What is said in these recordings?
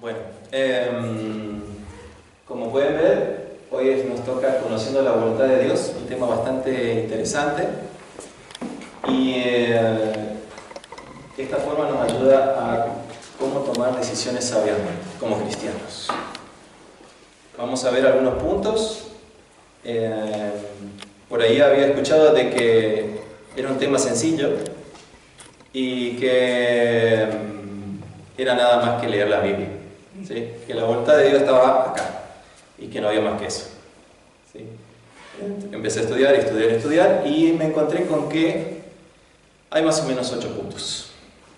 Bueno, como pueden ver, hoy nos toca Conociendo la Voluntad de Dios, un tema bastante interesante y esta forma nos ayuda a cómo tomar decisiones sabiamente como cristianos. Vamos a ver algunos puntos. Por ahí había escuchado de que era un tema sencillo y que era nada más que leer la Biblia, ¿sí? Que la voluntad de Dios estaba acá y que no había más que eso, ¿sí? Empecé a estudiar y me encontré con que hay más o menos 8 puntos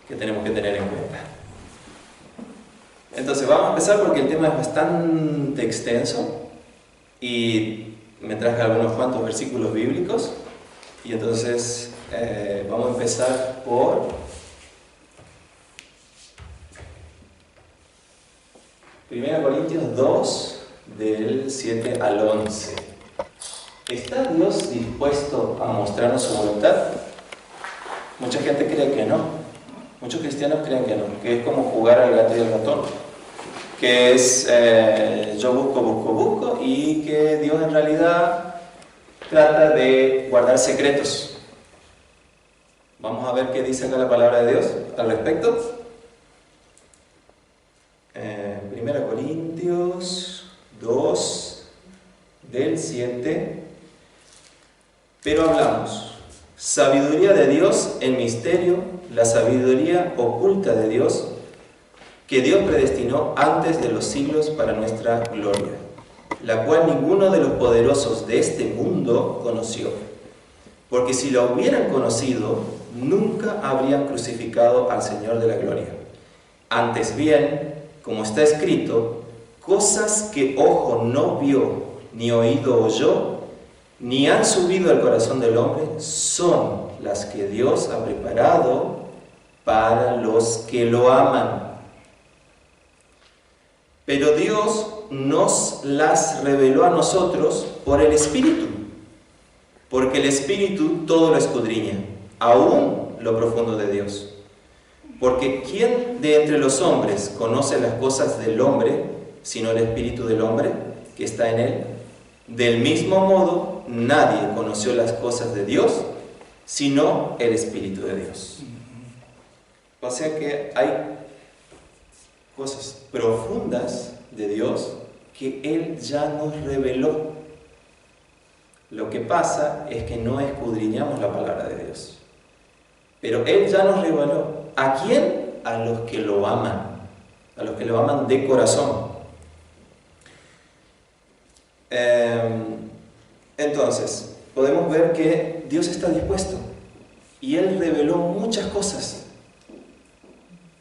que tenemos que tener en cuenta. Entonces vamos a empezar porque el tema es bastante extenso y me traje algunos cuantos versículos bíblicos y entonces vamos a empezar por 1 Corintios 2 del 7 al 11. ¿Está Dios dispuesto a mostrarnos su voluntad? Mucha gente cree que no. Muchos cristianos creen que no, que es como jugar al gato y al ratón, que es yo busco y que Dios en realidad trata de guardar secretos. Vamos a ver qué dice acá la palabra de Dios al respecto. 1 Corintios 2 del 7. Pero hablamos sabiduría de Dios en misterio, la sabiduría oculta de Dios, que Dios predestinó antes de los siglos para nuestra gloria, la cual ninguno de los poderosos de este mundo conoció. Porque si lo hubieran conocido, nunca habrían crucificado al Señor de la gloria. Antes bien, como está escrito, cosas que ojo no vio, ni oído oyó, ni han subido al corazón del hombre, son las que Dios ha preparado para los que lo aman. Pero Dios nos las reveló a nosotros por el Espíritu, porque el Espíritu todo lo escudriña, aún lo profundo de Dios. Porque ¿quién de entre los hombres conoce las cosas del hombre, sino el Espíritu del hombre que está en él? Del mismo modo, nadie conoció las cosas de Dios, sino el Espíritu de Dios. O sea que hay cosas profundas de Dios que Él ya nos reveló. Lo que pasa es que no escudriñamos la palabra de Dios. Pero Él ya nos reveló. ¿A quién? A los que lo aman. A los que lo aman de corazón. Entonces, podemos ver que Dios está dispuesto. Y Él reveló muchas cosas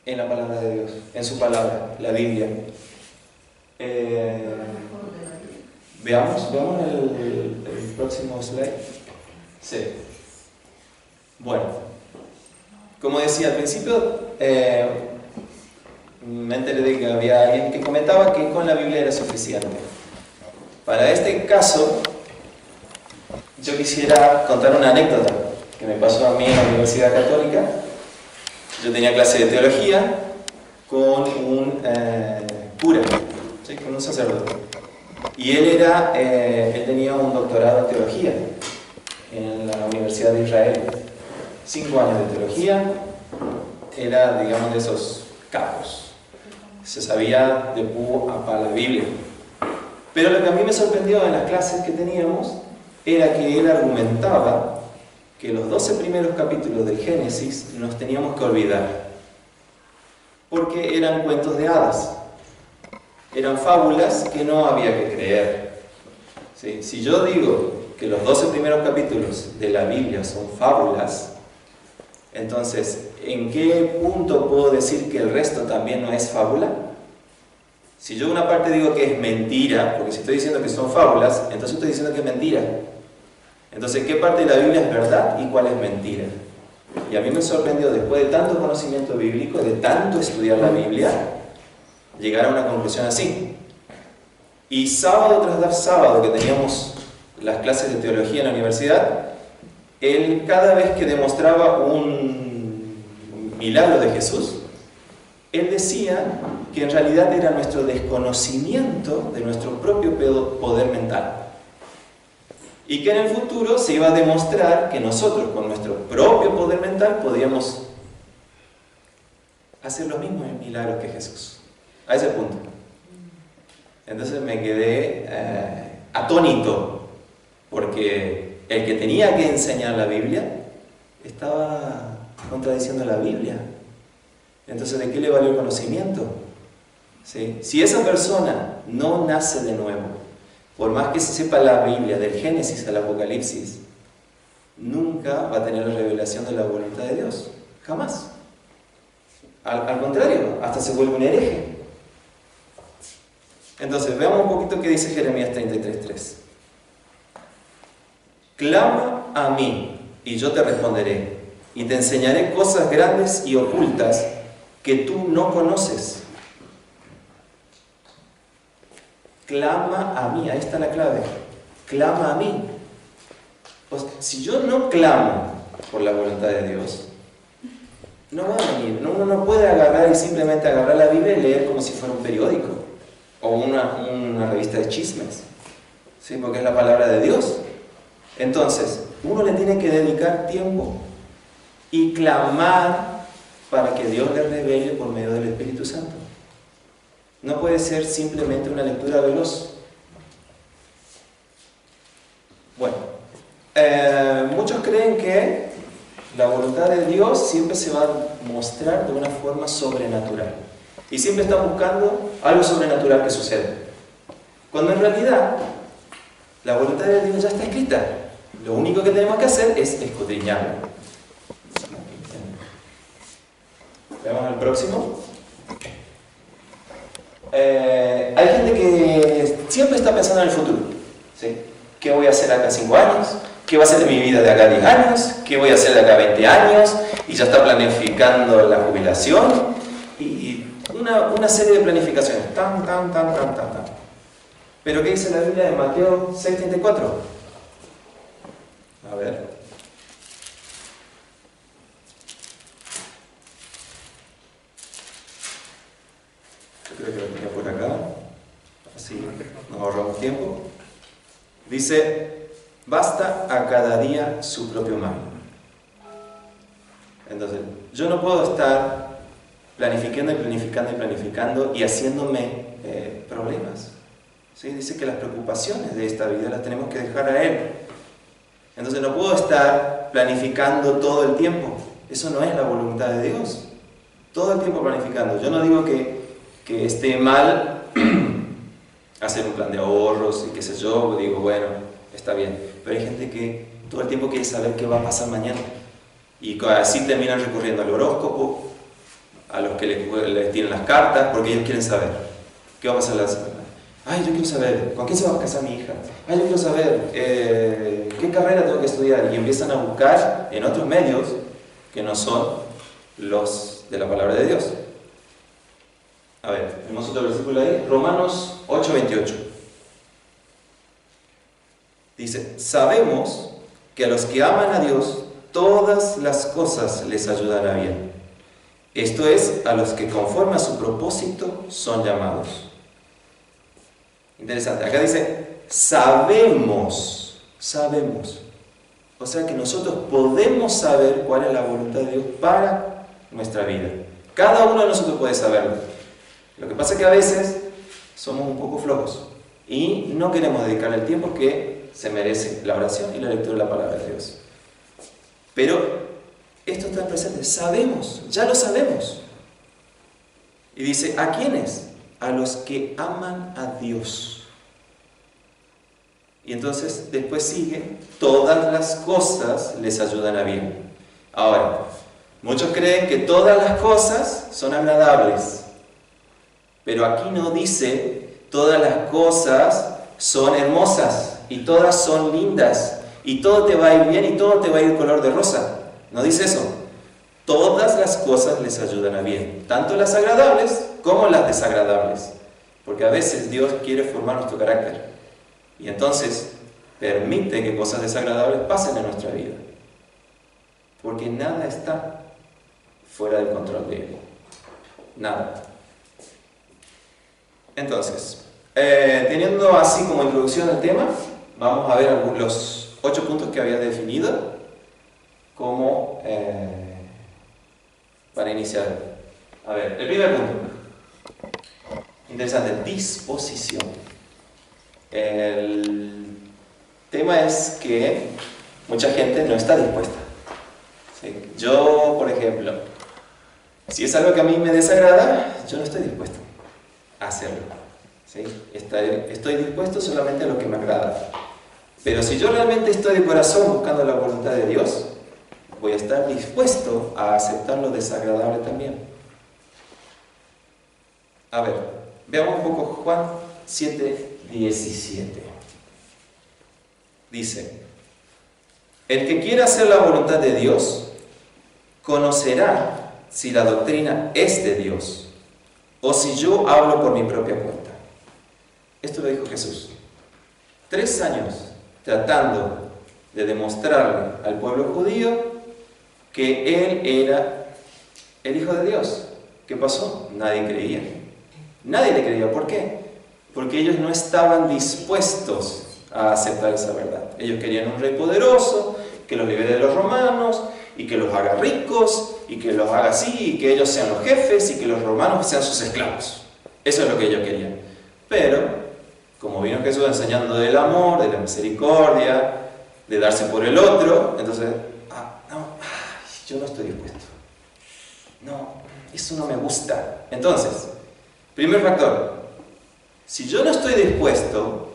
en la palabra de Dios, en su palabra, la Biblia. Veamos el próximo slide. Sí. Bueno, como decía al principio, me enteré de que había alguien que comentaba que con la Biblia era suficiente. Para este caso, yo quisiera contar una anécdota que me pasó a mí en la Universidad Católica. Yo tenía clase de teología con un cura, ¿sí? Con un sacerdote. Y él tenía un doctorado en teología en la Universidad de Israel. 5 años de teología, era, digamos, de esos capos. Se sabía de pu a pa la Biblia. Pero lo que a mí me sorprendió en las clases que teníamos era que él argumentaba que los 12 primeros capítulos del Génesis nos teníamos que olvidar, porque eran cuentos de hadas, eran fábulas que no había que creer. ¿Sí? Si yo digo que los 12 primeros capítulos de la Biblia son fábulas, entonces, ¿en qué punto puedo decir que el resto también no es fábula? Si yo una parte digo que es mentira, porque si estoy diciendo que son fábulas, entonces estoy diciendo que es mentira. Entonces, ¿qué parte de la Biblia es verdad y cuál es mentira? Y a mí me sorprendió, después de tanto conocimiento bíblico, de tanto estudiar la Biblia, llegar a una conclusión así. Y sábado tras sábado que teníamos las clases de teología en la universidad, él cada vez que demostraba un milagro de Jesús, él decía que en realidad era nuestro desconocimiento de nuestro propio poder mental. Y que en el futuro se iba a demostrar que nosotros, con nuestro propio poder mental, podíamos hacer los mismos milagros que Jesús. A ese punto. Entonces me quedé atónito, porque el que tenía que enseñar la Biblia estaba contradiciendo la Biblia. Entonces, ¿de qué le valió el conocimiento? ¿Sí? Si esa persona no nace de nuevo, por más que se sepa la Biblia, del Génesis al Apocalipsis, nunca va a tener la revelación de la voluntad de Dios. Jamás. Al contrario, hasta se vuelve un hereje. Entonces, veamos un poquito qué dice Jeremías 33:3. Clama a mí, y yo te responderé, y te enseñaré cosas grandes y ocultas que tú no conoces. Clama a mí, ahí está la clave. Clama a mí. Pues, si yo no clamo por la voluntad de Dios, no va a venir. Uno no puede agarrar y simplemente agarrar la Biblia y leer como si fuera un periódico o una revista de chismes, ¿sí? Porque es la palabra de Dios. Entonces, uno le tiene que dedicar tiempo y clamar para que Dios le revele por medio del Espíritu Santo. No puede ser simplemente una lectura veloz. Bueno, muchos creen que la voluntad de Dios siempre se va a mostrar de una forma sobrenatural. Y siempre están buscando algo sobrenatural que suceda. Cuando en realidad la voluntad de Dios ya está escrita. Lo único que tenemos que hacer es escudriñarlo. Veamos el próximo. Hay gente que siempre está pensando en el futuro, ¿sí? ¿Qué voy a hacer acá 5 años? ¿Qué va a ser de mi vida de acá 10 años? ¿Qué voy a hacer de acá 20 años? Y ya está planificando la jubilación. Y una serie de planificaciones. Tan. ¿Pero qué dice la Biblia de Mateo 6:34? A ver. Yo creo que lo tenía por acá. Así nos ahorramos tiempo. Dice: basta a cada día su propio mal. Entonces, yo no puedo estar planificando y haciéndome problemas. ¿Sí? Dice que las preocupaciones de esta vida las tenemos que dejar a Él. Entonces no puedo estar planificando todo el tiempo. Eso no es la voluntad de Dios. Todo el tiempo planificando. Yo no digo que esté mal hacer un plan de ahorros y qué sé yo. Digo, bueno, está bien. Pero hay gente que todo el tiempo quiere saber qué va a pasar mañana. Y así terminan recurriendo al horóscopo, a los que les tienen las cartas, porque ellos quieren saber qué va a pasar la semana. Ay, yo quiero saber con quién se va a casar mi hija. Ay, yo quiero saber qué carrera tengo que estudiar. Y empiezan a buscar en otros medios que no son los de la palabra de Dios. A ver, tenemos otro versículo ahí. Romanos 8:28. Dice: sabemos que a los que aman a Dios, todas las cosas les ayudan a bien. Esto es, a los que conforme a su propósito son llamados. Interesante. Acá dice, sabemos. O sea que nosotros podemos saber cuál es la voluntad de Dios para nuestra vida. Cada uno de nosotros puede saberlo. Lo que pasa es que a veces somos un poco flojos y no queremos dedicarle el tiempo que se merece la oración y la lectura de la palabra de Dios. Pero esto está presente. Sabemos, ya lo sabemos. Y dice, ¿a quiénes? A los que aman a Dios. Y entonces después sigue, todas las cosas les ayudan a bien. Ahora, muchos creen que todas las cosas son agradables. Pero aquí no dice, todas las cosas son hermosas y todas son lindas y todo te va a ir bien y todo te va a ir color de rosa. No dice eso. Todas las cosas les ayudan a bien, tanto las agradables como las desagradables, porque a veces Dios quiere formar nuestro carácter y entonces permite que cosas desagradables pasen en nuestra vida, porque nada está fuera del control de Él. Nada. Entonces, teniendo así como introducción el tema, vamos a ver los 8 puntos que había definido como para iniciar. A ver, el primer punto. Interesante, disposición. El tema es que mucha gente no está dispuesta. ¿Sí? Yo, por ejemplo, si es algo que a mí me desagrada, yo no estoy dispuesto a hacerlo. ¿Sí? Estoy dispuesto solamente a lo que me agrada. Pero si yo realmente estoy de corazón buscando la voluntad de Dios, voy a estar dispuesto a aceptar lo desagradable también. A ver, veamos un poco Juan 7:17. Dice: el que quiera hacer la voluntad de Dios, conocerá si la doctrina es de Dios, o si yo hablo por mi propia cuenta. Esto lo dijo Jesús. 3 años tratando de demostrarle al pueblo judío que Él era el Hijo de Dios. ¿Qué pasó? Nadie creía. Nadie le creía. ¿Por qué? Porque ellos no estaban dispuestos a aceptar esa verdad. Ellos querían un rey poderoso, que los libere de los romanos, y que los haga ricos, y que los haga así, y que ellos sean los jefes, y que los romanos sean sus esclavos. Eso es lo que ellos querían. Pero, como vino Jesús enseñando del amor, de la misericordia, de darse por el otro, entonces, yo no estoy dispuesto. No, eso no me gusta. Entonces, primer factor, si yo no estoy dispuesto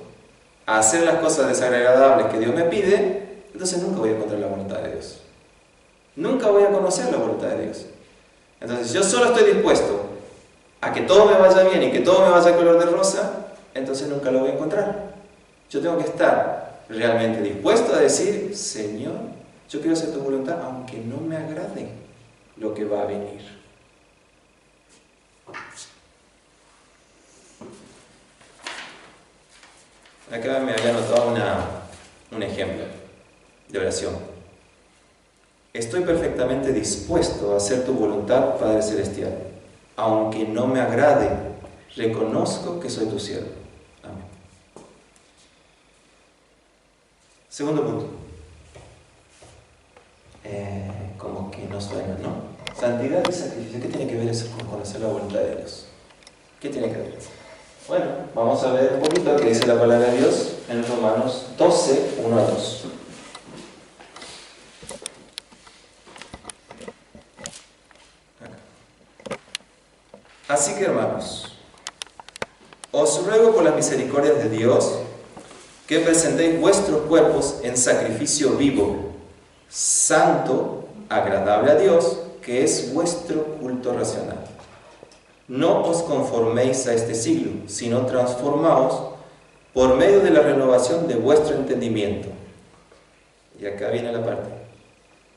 a hacer las cosas desagradables que Dios me pide, entonces nunca voy a encontrar la voluntad de Dios. Nunca voy a conocer la voluntad de Dios. Entonces, si yo solo estoy dispuesto a que todo me vaya bien y que todo me vaya color de rosa, entonces nunca lo voy a encontrar. Yo tengo que estar realmente dispuesto a decir: Señor, yo quiero hacer tu voluntad, aunque no me agrade lo que va a venir. Acá me había anotado un ejemplo de oración. Estoy perfectamente dispuesto a hacer tu voluntad, Padre Celestial. Aunque no me agrade, reconozco que soy tu siervo. Amén. Segundo punto. Como que no suena, ¿no? Santidad y sacrificio. ¿Qué tiene que ver eso con conocer la voluntad de Dios? ¿Qué tiene que ver? Bueno, vamos a ver un poquito lo que dice la palabra de Dios en Romanos 12, 1-2. Así que, hermanos, os ruego por las misericordias de Dios que presentéis vuestros cuerpos en sacrificio vivo, santo, agradable a Dios, que es vuestro culto racional. No os conforméis a este siglo, sino transformaos por medio de la renovación de vuestro entendimiento. Y acá viene la parte.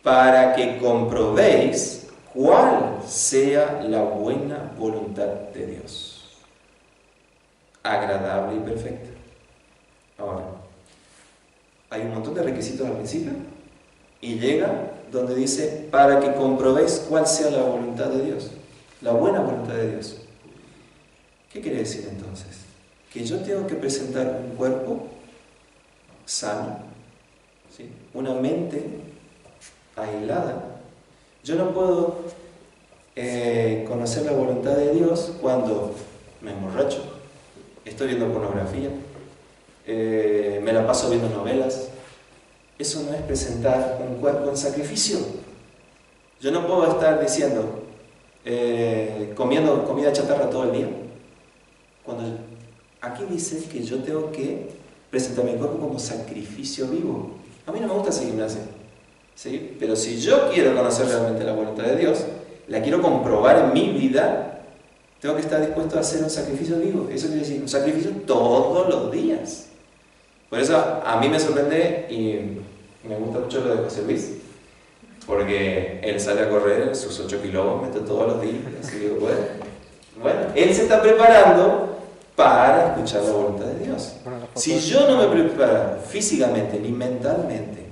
Para que comprobéis cuál sea la buena voluntad de Dios, agradable y perfecta. Ahora, hay un montón de requisitos al principio y llega donde dice: para que comprobéis cuál sea la voluntad de Dios, la buena voluntad de Dios. ¿Qué quiere decir entonces? Que yo tengo que presentar un cuerpo sano, ¿sí? Una mente aislada. Yo no puedo conocer la voluntad de Dios cuando me emborracho, estoy viendo pornografía, me la paso viendo novelas. Eso no es presentar un cuerpo en sacrificio. Yo no puedo estar diciendo, comiendo comida chatarra todo el día, cuando aquí dice que yo tengo que presentar mi cuerpo como sacrificio vivo. A mí no me gusta ese gimnasio, ¿sí? Pero si yo quiero conocer realmente la voluntad de Dios, la quiero comprobar en mi vida, tengo que estar dispuesto a hacer un sacrificio vivo. Eso quiere decir un sacrificio todos los días. Por eso a mí me sorprende y me gusta mucho lo de José Luis, porque él sale a correr sus 8 kilómetros todos los días. Así que bueno, él se está preparando para escuchar la voluntad de Dios. Si yo no me preparo físicamente ni mentalmente,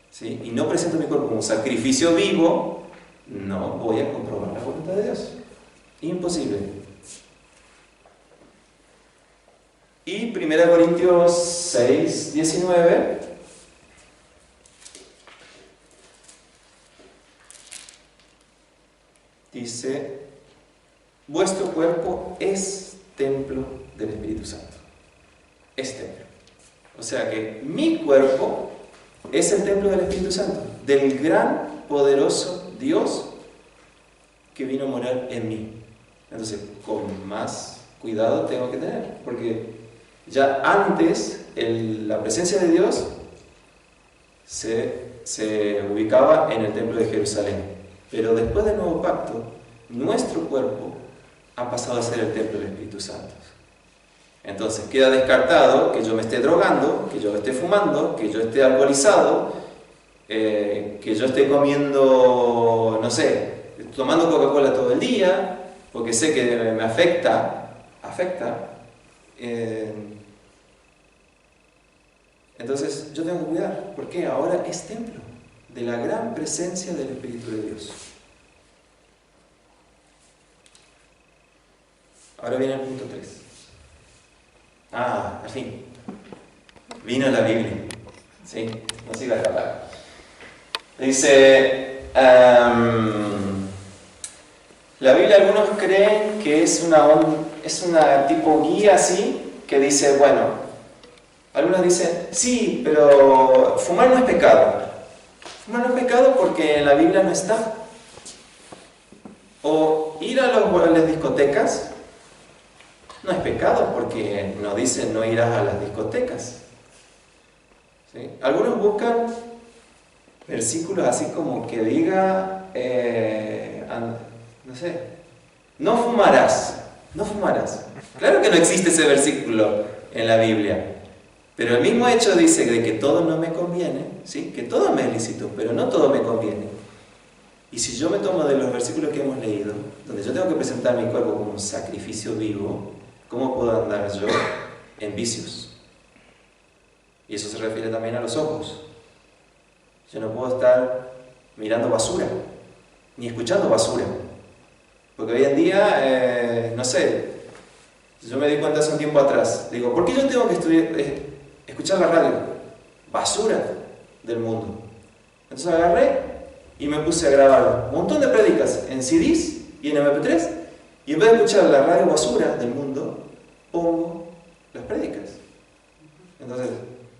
¿sí? Y no presento mi cuerpo como un sacrificio vivo, no voy a comprobar la voluntad de Dios. Imposible. Y 1 Corintios 6, 19 dice: vuestro cuerpo es templo del Espíritu Santo. Es templo. O sea que mi cuerpo es el templo del Espíritu Santo, del gran, poderoso Dios que vino a morar en mí. Entonces, con más cuidado tengo que tener, porque ya antes la presencia de Dios se ubicaba en el templo de Jerusalén, pero después del nuevo pacto, nuestro cuerpo ha pasado a ser el templo del Espíritu Santo. Entonces queda descartado que yo me esté drogando, que yo esté fumando, que yo esté alcoholizado, que yo esté comiendo, no sé, tomando Coca-Cola todo el día, porque sé que me afecta. Entonces yo tengo que cuidar, porque ahora es templo de la gran presencia del Espíritu de Dios. Ahora viene el punto 3. Al fin. Vino la Biblia. ¿Sí? No se iba a escapar. Dice, la Biblia algunos creen que es una tipo guía así, que dice, bueno, algunos dicen, sí, pero fumar no es pecado. Fumar no es pecado porque en la Biblia no está. O ir a las discotecas no es pecado porque no dice no irás a las discotecas. ¿Sí? Algunos buscan versículos así como que diga, no sé, no fumarás. Claro que no existe ese versículo en la Biblia, pero el mismo hecho dice de que todo no me conviene, ¿sí? Que todo me es lícito, pero no todo me conviene. Y si yo me tomo de los versículos que hemos leído, donde yo tengo que presentar mi cuerpo como un sacrificio vivo, ¿cómo puedo andar yo en vicios? Y eso se refiere también a los ojos. Yo no puedo estar mirando basura, ni escuchando basura. Porque hoy en día, no sé, yo me di cuenta hace un tiempo atrás, digo, ¿por qué yo tengo que escuchar la radio? Basura del mundo. Entonces agarré y me puse a grabar un montón de prédicas en CDs y en MP3, y en vez de escuchar la radio basura del mundo, pongo las prédicas. Entonces,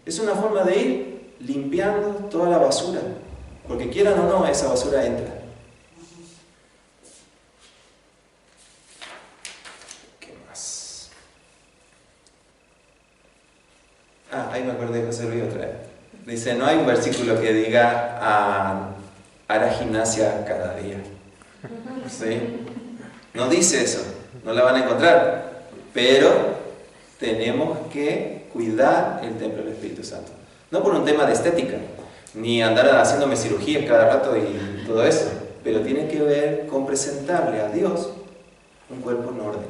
es una forma de ir limpiando toda la basura, porque quieran o no, esa basura entra. ¿Qué más? Ahí me acordé de José Luis otra vez. Dice, no hay un versículo que diga hará gimnasia cada día. ¿Sí? No dice eso, no la van a encontrar, pero tenemos que cuidar el templo del Espíritu Santo. No por un tema de estética, ni andar haciéndome cirugías cada rato y todo eso, pero tiene que ver con presentarle a Dios un cuerpo en orden.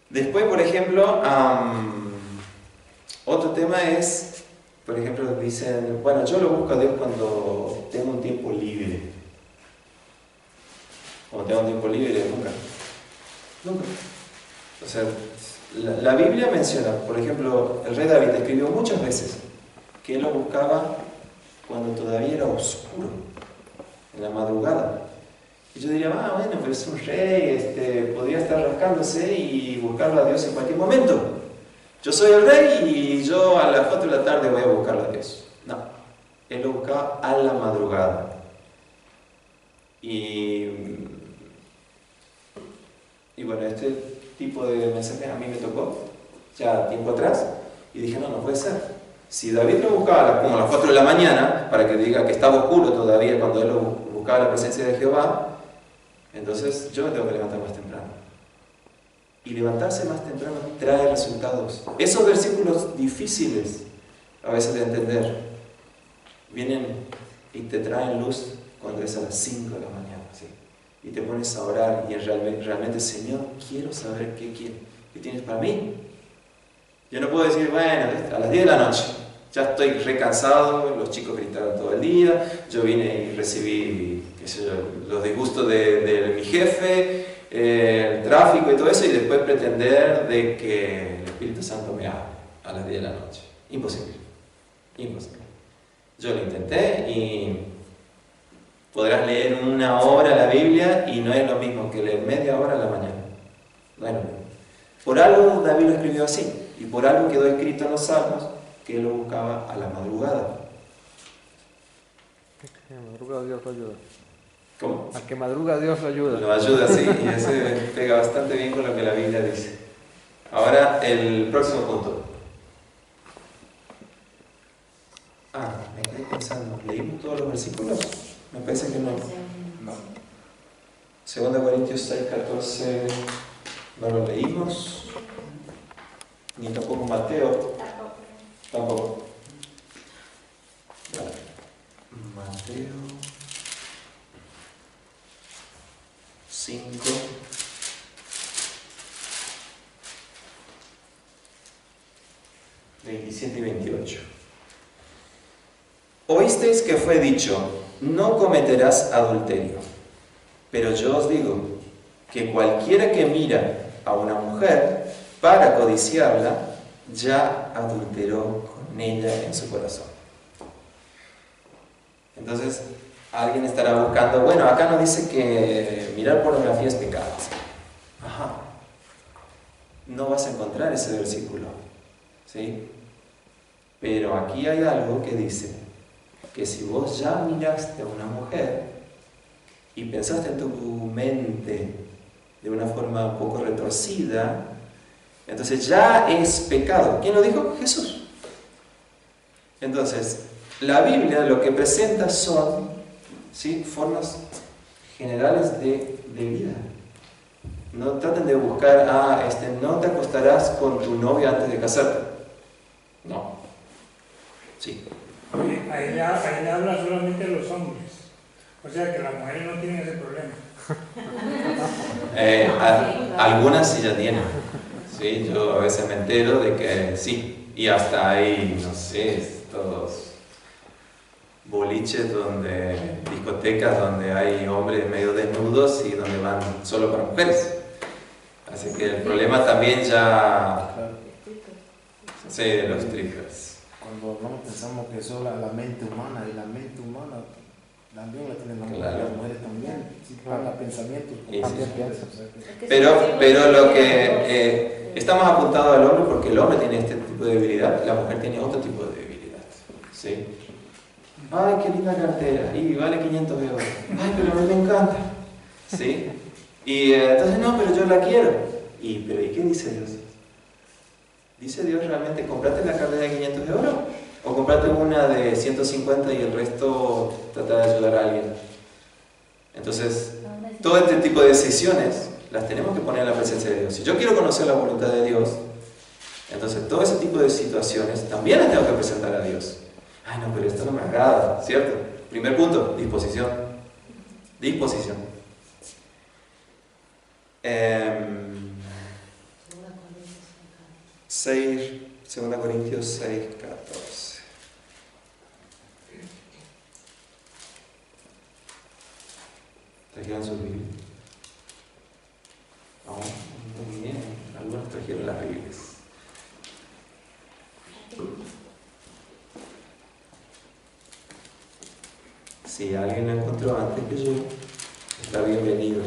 Después, por ejemplo, otro tema es, por ejemplo, dicen, bueno, yo lo busco a Dios cuando tengo un tiempo libre. Cuando tengo un tiempo libre, nunca. O sea, la Biblia menciona, por ejemplo, el rey David escribió muchas veces que él lo buscaba cuando todavía era oscuro, en la madrugada. Y yo diría, bueno, pero es un rey, podría estar rascándose y buscarlo a Dios en cualquier momento. Yo soy el rey y yo a las 4 de la tarde voy a buscarlo a Dios. No, él lo buscaba a la madrugada. Y bueno, este tipo de mensajes a mí me tocó ya tiempo atrás y dije, no puede ser. Si David lo buscaba como a las 4 de la mañana, para que diga que estaba oscuro todavía cuando él lo buscaba la presencia de Jehová, entonces yo me tengo que levantar más temprano. Y levantarse más temprano trae resultados. Esos versículos difíciles a veces de entender vienen y te traen luz cuando es a las 5 de la mañana, ¿sí? Y te pones a orar y realmente, Señor, quiero saber qué tienes para mí. Yo no puedo decir, bueno, a las 10 de la noche, ya estoy recansado, los chicos gritaron todo el día, yo vine y recibí, qué sé yo, los disgustos de mi jefe, el tráfico y todo eso, y después pretender de que el Espíritu Santo me hable a las 10 de la noche. Imposible, imposible. Yo lo intenté y podrás leer una hora la Biblia y no es lo mismo que leer media hora a la mañana. No es lo mismo. Por algo David lo escribió así, y por algo quedó escrito en los Salmos que él lo buscaba a la madrugada. A madruga Dios lo ayuda. ¿Cómo? A que madruga Dios lo ayuda. Lo ayuda, sí, y eso pega bastante bien con lo que la Biblia dice. Ahora, el próximo punto. Me quedé pensando, ¿leímos todos los versículos? Me parece que no. No. 2 Corintios 6, 14, no lo leímos. Ni tampoco Mateo. Tampoco. Mateo 5. ...27 y 28. Oísteis que fue dicho, no cometerás adulterio. Pero yo os digo, que cualquiera que mira a una mujer para codiciarla, ya adulteró con ella en su corazón. Entonces, alguien estará buscando, bueno, acá no dice que mirar pornografía es pecado. Ajá. No vas a encontrar ese versículo, ¿sí? Pero aquí hay algo que dice que si vos ya miraste a una mujer y pensaste en tu mente de una forma un poco retorcida, entonces ya es pecado. ¿Quién lo dijo? Jesús. Entonces, la Biblia lo que presenta son, ¿sí?, formas generales de vida. No traten de buscar, no te acostarás con tu novia antes de casarte. No. Sí. Ahí le habla solamente a los hombres. O sea que las mujeres no tienen ese problema. Algunas sí ya tienen. Sí, yo a veces me entero de que sí. Y hasta hay, no sé, estos boliches discotecas donde hay hombres medio desnudos y donde van solo para mujeres. Así que el problema también ya... Sí, de los strippers. Cuando hablamos pensamos que eso es la mente humana, y la mente humana también la tienen las mujeres también, sí, para pensamientos. Pero lo que está más apuntado al hombre, porque el hombre tiene este tipo de debilidad, la mujer tiene otro tipo de debilidad. ¿Sí? Ay, qué linda cartera, y vale 500 euros. Ay, pero a mí me encanta. ¿Sí? Y entonces, no, pero yo la quiero. ¿Pero qué dice Dios? ¿Dice Dios realmente, compraste la cartera de 500 euros? ¿O compraste una de 150 y el resto trata de ayudar a alguien? Entonces, todo este tipo de decisiones las tenemos que poner en la presencia de Dios. Si yo quiero conocer la voluntad de Dios, entonces todo ese tipo de situaciones también las tengo que presentar a Dios. Ay, no, pero esto no me agrada, ¿cierto? Primer punto, disposición. Disposición. 2 Corintios 6, 14. ¿Trajeron su Biblia? No, muy bien. Algunos trajeron las Biblias. Si alguien la encontró antes que yo, está bienvenido.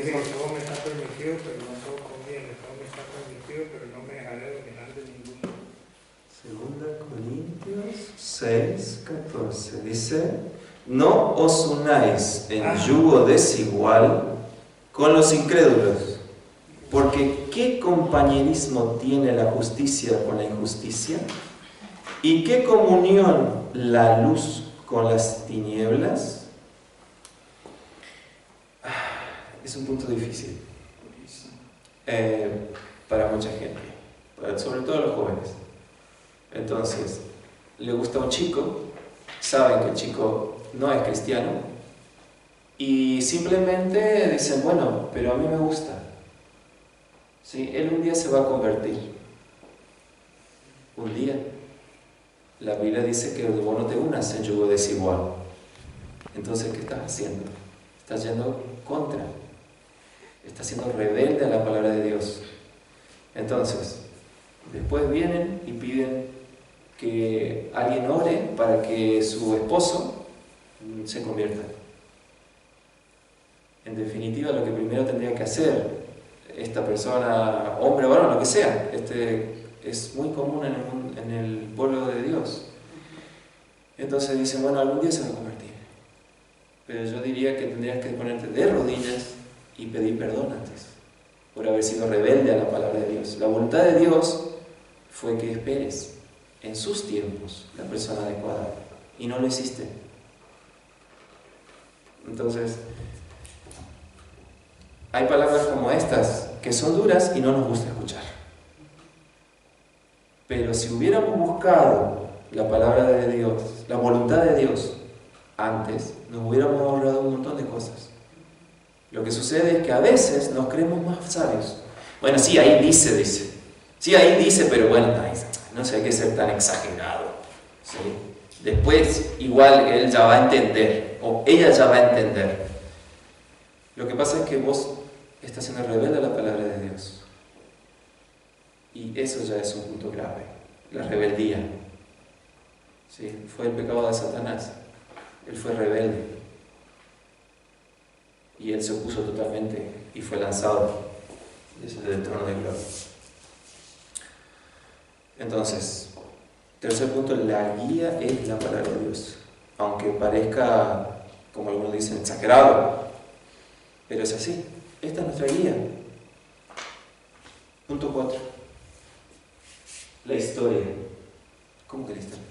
Todo me está permitido, pero no todo conviene. Todo me está permitido, pero no me dejaré dominar de ninguno. 2 Corintios 6, 14 dice: no os unáis en yugo desigual con los incrédulos, porque ¿qué compañerismo tiene la justicia con la injusticia? ¿Y qué comunión la luz con las tinieblas? Es un punto difícil para mucha gente, sobre todo los jóvenes. Entonces, le gusta un chico, saben que el chico no es cristiano y simplemente dicen, bueno, pero a mí me gusta. ¿sí? Él un día se va a convertir. Un día. La Biblia dice que vos no te unas en yugo desigual. Entonces, ¿qué estás haciendo? Estás yendo contra. Estás siendo rebelde a la palabra de Dios. Entonces, después vienen y piden que alguien ore para que su esposo se convierta. En definitiva, lo que primero tendría que hacer esta persona, hombre o varón, lo que sea, es muy común en el pueblo de Dios. Entonces dicen, bueno, algún día se va a convertir. Pero yo diría que tendrías que ponerte de rodillas y pedir perdón antes, por haber sido rebelde a la palabra de Dios. La voluntad de Dios fue que esperes en sus tiempos la persona adecuada, y no lo hiciste. Entonces, hay palabras como estas que son duras y no nos gusta escuchar. Pero si hubiéramos buscado la palabra de Dios, la voluntad de Dios, antes, nos hubiéramos ahorrado un montón de cosas. Lo que sucede es que a veces nos creemos más sabios. Bueno, sí, ahí dice. Sí, ahí dice, pero bueno, no sé, hay que ser tan exagerado. ¿Sí? Después, igual él ya va a entender, o ella ya va a entender. Lo que pasa es que vos estás siendo rebelde a la palabra de Dios. Y eso ya es un punto grave, la rebeldía. ¿Sí? Fue el pecado de Satanás. Él fue rebelde. Y él se opuso totalmente y fue lanzado desde el trono de gloria. Entonces, tercer punto, la guía es la palabra de Dios. Aunque parezca, como algunos dicen, exagerado, pero es así. Esta es nuestra guía. Punto 4. La historia. ¿Cómo que la historia?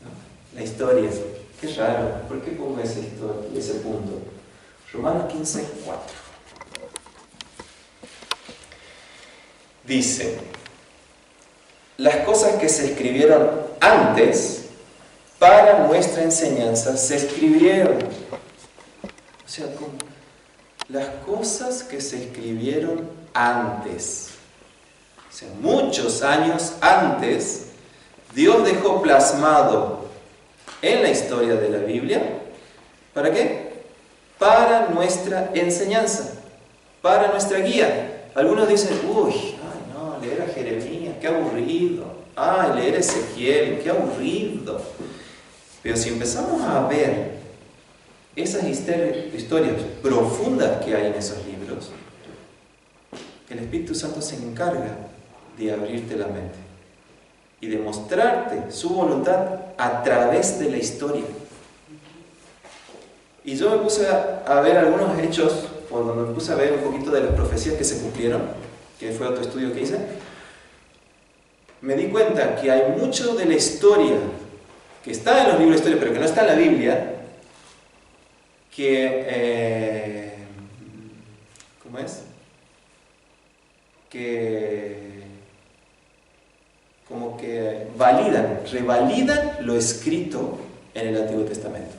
¿No? La historia. Qué raro. ¿Por qué pongo ese punto? Romanos 15, 4. Dice: las cosas que se escribieron antes para nuestra enseñanza se escribieron. O sea, ¿cómo? Las cosas que se escribieron antes. O sea, muchos años antes, Dios dejó plasmado en la historia de la Biblia, ¿para qué? Para nuestra enseñanza, para nuestra guía. Algunos dicen, leer a Jeremías, qué aburrido. Leer a Ezequiel, qué aburrido. Pero si empezamos a ver esas historias profundas que hay en esos libros, el Espíritu Santo se encarga de abrirte la mente y de mostrarte su voluntad a través de la historia. Y yo me puse a ver algunos hechos, cuando me puse a ver un poquito de las profecías que se cumplieron, que fue otro estudio que hice, me di cuenta que hay mucho de la historia que está en los libros de historia, pero que no está en la Biblia, que ¿cómo es? Que como que revalidan lo escrito en el Antiguo Testamento.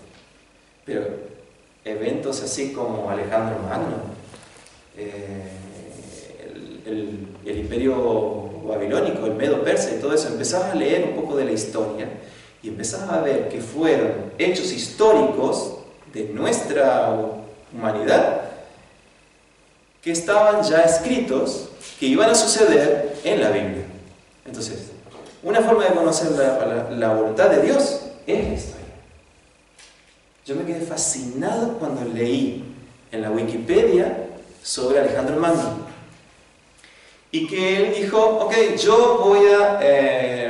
Pero eventos así como Alejandro Magno, el imperio babilónico, el medo persa y todo eso, empezabas a leer un poco de la historia y empezabas a ver que fueron hechos históricos de nuestra humanidad que estaban ya escritos, que iban a suceder en la Biblia. Entonces, una forma de conocer la voluntad de Dios es la historia. Yo me quedé fascinado cuando leí en la Wikipedia sobre Alejandro Magno. Y que él dijo, ok, yo voy a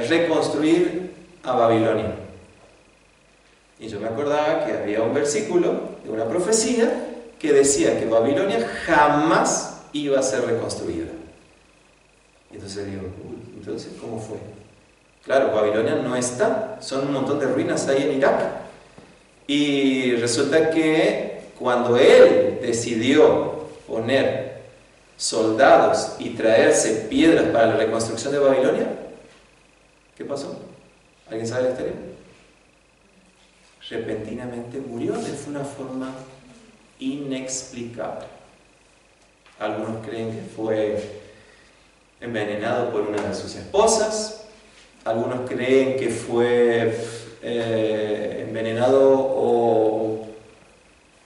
reconstruir a Babilonia. Y yo me acordaba que había un versículo de una profecía que decía que Babilonia jamás iba a ser reconstruida. Y entonces digo, entonces, ¿cómo fue? Claro, Babilonia no está, son un montón de ruinas ahí en Irak. Y resulta que cuando él decidió poner soldados y traerse piedras para la reconstrucción de Babilonia, ¿qué pasó? ¿Alguien sabe la historia? Repentinamente murió de una forma inexplicable. Algunos creen que fue envenenado por una de sus esposas. Algunos creen que fue envenenado o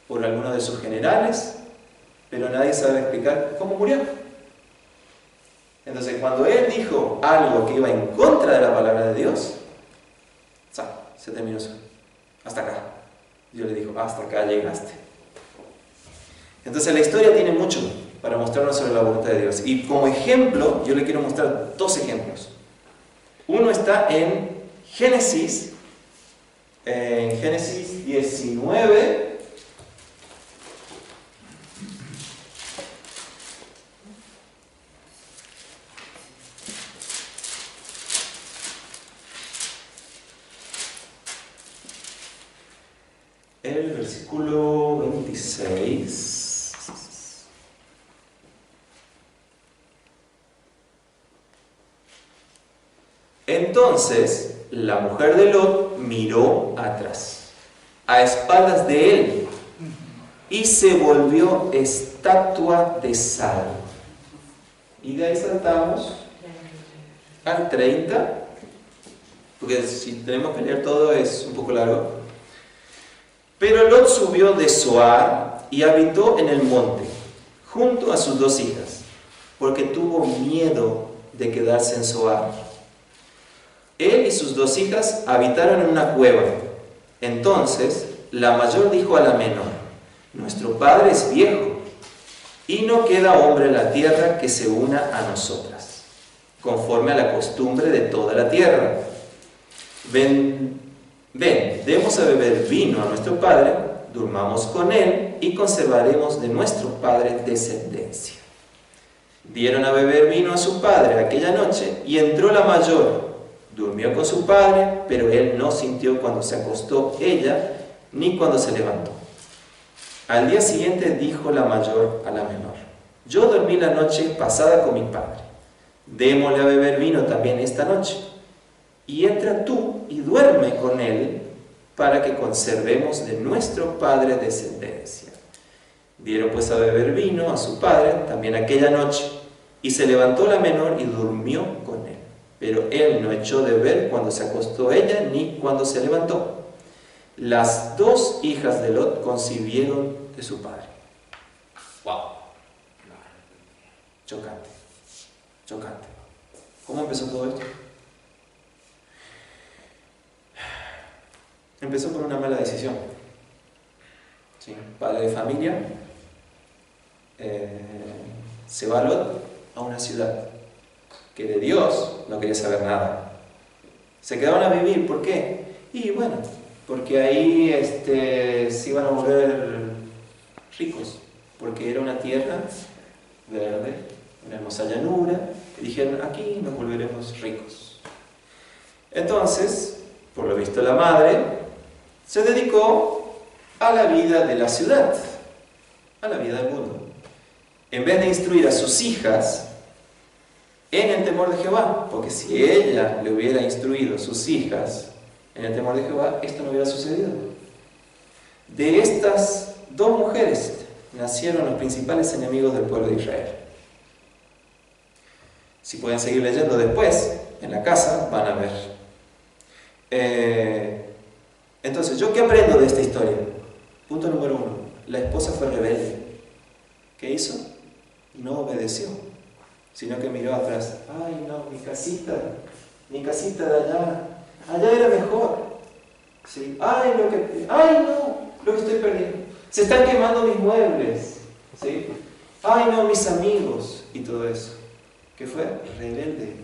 por alguno de sus generales, pero nadie sabe explicar cómo murió. Entonces, cuando él dijo algo que iba en contra de la palabra de Dios, se terminó eso. Hasta acá. Dios le dijo, hasta acá llegaste. Entonces, la historia tiene mucho para mostrarnos sobre la voluntad de Dios. Y como ejemplo, yo le quiero mostrar dos ejemplos. Uno está en Génesis 19. El versículo 26. Entonces la mujer de Lot miró atrás, a espaldas de él, y se volvió estatua de sal. Y de ahí saltamos al 30, porque si tenemos que leer todo es un poco largo. Pero Lot subió de Zoar y habitó en el monte, junto a sus dos hijas, porque tuvo miedo de quedarse en Zoar. Él y sus dos hijas habitaron en una cueva. Entonces la mayor dijo a la menor: nuestro padre es viejo, y no queda hombre en la tierra que se una a nosotras, conforme a la costumbre de toda la tierra. Ven, demos a beber vino a nuestro padre, durmamos con él y conservaremos de nuestro padre descendencia. Dieron a beber vino a su padre aquella noche, y entró la mayor, durmió con su padre, pero él no sintió cuando se acostó ella, ni cuando se levantó. Al día siguiente dijo la mayor a la menor: yo dormí la noche pasada con mi padre, démosle a beber vino también esta noche, y entra tú y duerme con él, para que conservemos de nuestro padre descendencia. Dieron pues a beber vino a su padre también aquella noche, y se levantó la menor y durmió con él, pero él no echó de ver cuando se acostó ella, ni cuando se levantó. Las dos hijas de Lot concibieron de su padre. ¡Wow! Chocante. Chocante. ¿Cómo empezó todo esto? Empezó por una mala decisión. ¿Sí? Padre de familia, se va Lot a una ciudad que de Dios no quería saber nada. Se quedaron a vivir, ¿por qué? Y bueno, porque ahí se iban a volver ricos, porque era una tierra verde, una hermosa llanura, y dijeron, aquí nos volveremos ricos. Entonces, por lo visto la madre se dedicó a la vida de la ciudad, a la vida del mundo. En vez de instruir a sus hijas en el temor de Jehová, porque si ella le hubiera instruido a sus hijas en el temor de Jehová, esto no hubiera sucedido. De estas dos mujeres nacieron los principales enemigos del pueblo de Israel. Si pueden seguir leyendo después, en la casa, van a ver. Entonces, ¿yo qué aprendo de esta historia? Punto número 1. La esposa fue rebelde. ¿Qué hizo? No obedeció, sino que miró atrás. Ay, no, mi casita de allá era mejor. ¿Sí? Ay, no, lo que estoy perdiendo. Se están quemando mis muebles. ¿Sí? Ay, no, mis amigos. Y todo eso. ¿Qué fue? Rebelde.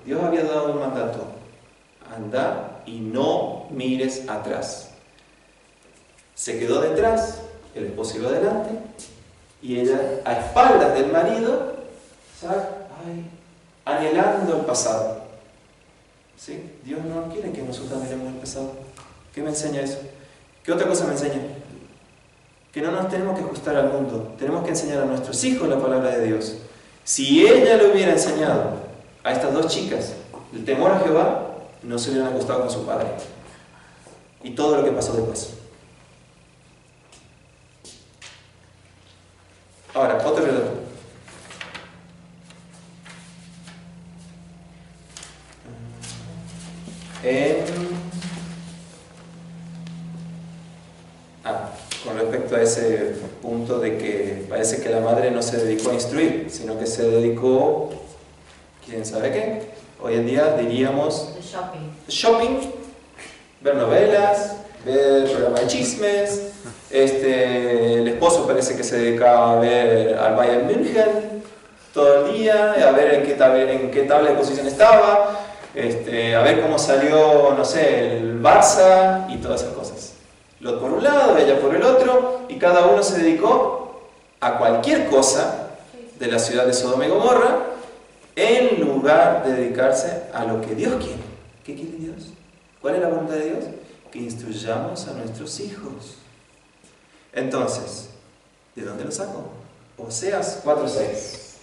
Dios había dado un mandato. Anda y no mires atrás. Se quedó detrás, el esposo iba adelante, y ella, a espaldas del marido, anhelando el pasado. ¿Sí? Dios no quiere que nosotros anhelemos el pasado. ¿Qué me enseña eso? ¿Qué otra cosa me enseña? Que no nos tenemos que ajustar al mundo. Tenemos que enseñar a nuestros hijos la palabra de Dios. Si ella le hubiera enseñado a estas dos chicas el temor a Jehová, no se hubieran acostado con su padre. Y todo lo que pasó después. Ahora, otro relato. Con respecto a ese punto de que parece que la madre no se dedicó a instruir, sino que se dedicó, ¿quién sabe qué? Hoy en día diríamos shopping, ver novelas, ver programas de chismes. El esposo parece que se dedicaba a ver al Bayern München todo el día, a ver en qué tabla de posición estaba, a ver cómo salió, no sé, el Barça y todas esas cosas. Lo por un lado, ella por el otro, y cada uno se dedicó a cualquier cosa de la ciudad de Sodoma y Gomorra, en lugar de dedicarse a lo que Dios quiere. ¿Qué quiere Dios? ¿Cuál es la voluntad de Dios? Que instruyamos a nuestros hijos. Entonces, ¿de dónde lo saco? Oseas 4:6.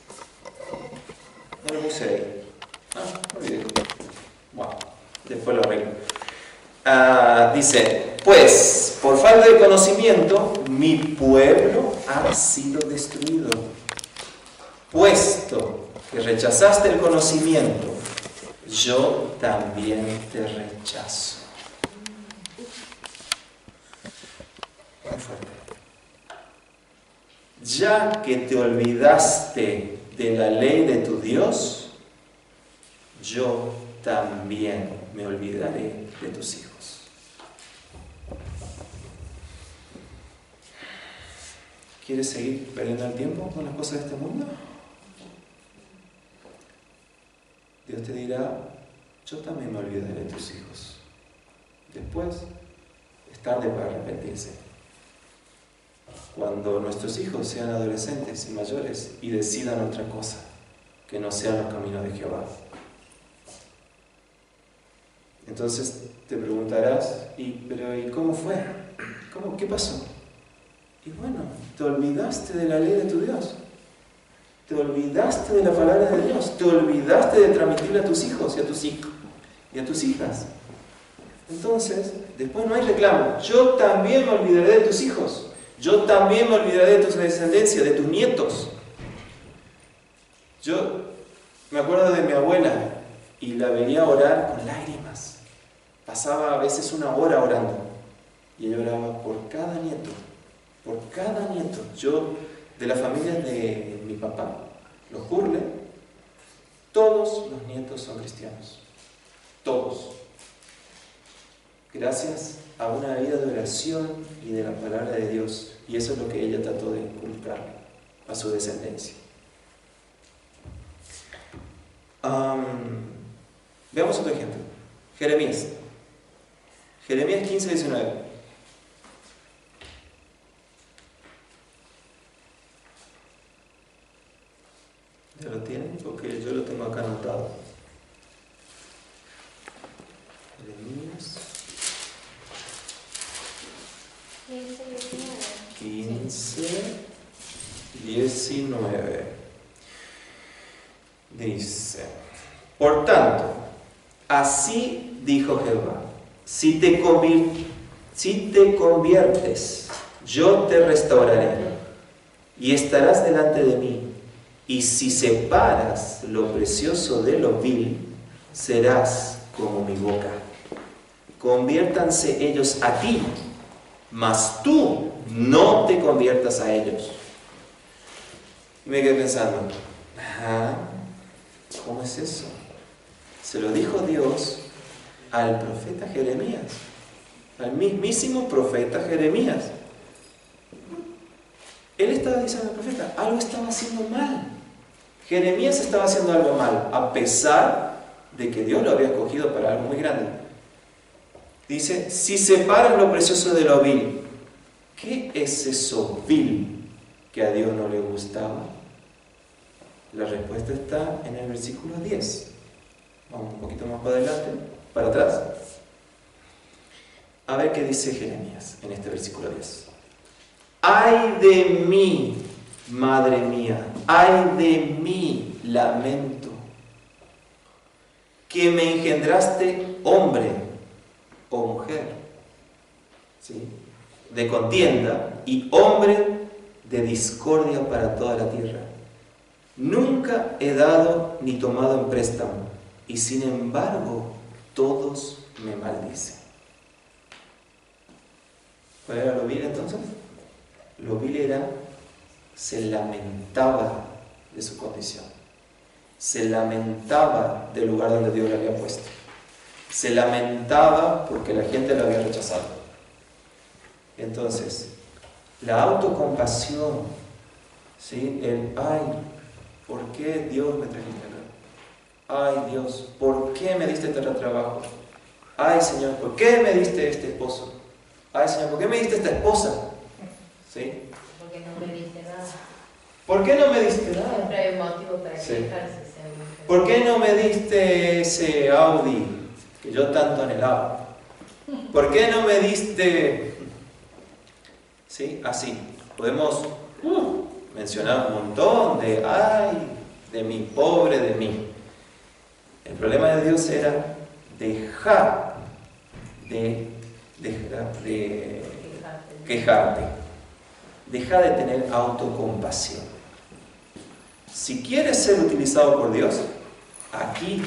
No lo puse ahí. No olvidé. Bueno, después lo arreglo. Dice, pues, por falta de conocimiento, mi pueblo ha sido destruido. Puesto que rechazaste el conocimiento, yo también te rechazo. Muy fuerte. Ya que te olvidaste de la ley de tu Dios, yo también me olvidaré de tus hijos. ¿Quieres seguir perdiendo el tiempo con las cosas de este mundo? Dios te dirá, yo también me olvidaré de tus hijos. Después, es tarde para arrepentirse. Cuando nuestros hijos sean adolescentes y mayores y decidan otra cosa, que no sean los caminos de Jehová. Entonces te preguntarás, ¿y cómo fue? ¿Qué pasó? Y bueno, te olvidaste de la ley de tu Dios. Te olvidaste de la palabra de Dios. Te olvidaste de transmitirle a tus hijos y a tus hijos y a tus hijas. Entonces, después no hay reclamo. Yo también me olvidaré de tus hijos. Yo también me olvidaré de tu descendencia, de tus nietos. Yo me acuerdo de mi abuela y la veía orar con lágrimas. Pasaba a veces una hora orando y ella oraba por cada nieto. Por cada nieto. Yo, de la familia de mi papá, los Hurle, todos los nietos son cristianos. Todos. Gracias a una vida de oración y de la palabra de Dios. Y eso es lo que ella trató de inculcar a su descendencia. Veamos otro ejemplo. Jeremías. Jeremías 15:19. ¿Ya lo tienen? Porque yo lo tengo acá anotado. Jeremías 15:19. Dice, por tanto, así dijo Jehová, si te conviertes, yo te restauraré y estarás delante de mí. Y si separas lo precioso de lo vil, serás como mi boca. Conviértanse ellos a ti, mas tú no te conviertas a ellos. Y me quedé pensando, ¿cómo es eso? Se lo dijo Dios al profeta Jeremías, al mismísimo profeta Jeremías. Él estaba diciendo al profeta, algo estaba haciendo mal. Jeremías estaba haciendo algo mal, a pesar de que Dios lo había escogido para algo muy grande. Dice, si separas lo precioso de lo vil, ¿qué es eso vil que a Dios no le gustaba? La respuesta está en el versículo 10. Vamos un poquito más para adelante, para atrás. A ver qué dice Jeremías en este versículo 10. ¡Ay de mí, madre mía! ¡Ay de mí, lamento! Que me engendraste hombre o mujer, ¿sí?, de contienda y hombre de discordia para toda la tierra. Nunca he dado ni tomado en préstamo, y sin embargo todos me maldice. ¿Cuál era lo vil entonces? Lo vil era, se lamentaba de su condición. Se lamentaba del lugar donde Dios le había puesto. Se lamentaba porque la gente lo había rechazado. Entonces, la autocompasión, ¿sí? Ay, ¿por qué Dios me trajiste acá? Ay, Dios, ¿por qué me diste este trabajo? Ay, Señor, ¿por qué me diste este esposo? Ay, Señor, ¿por qué me diste esta esposa? ¿Sí? Porque no me diste nada. ¿Por qué no me diste nada? Siempre hay un motivo para Sí. quejarse. ¿Por qué no me diste ese Audi que yo tanto anhelaba? ¿Por qué no me diste...? ¿Sí? Así. Podemos mencionar un montón de ay, de mí, pobre de mí. El problema de Dios era dejar de quejarte. Deja de tener autocompasión. Si quieres ser utilizado por Dios, aquí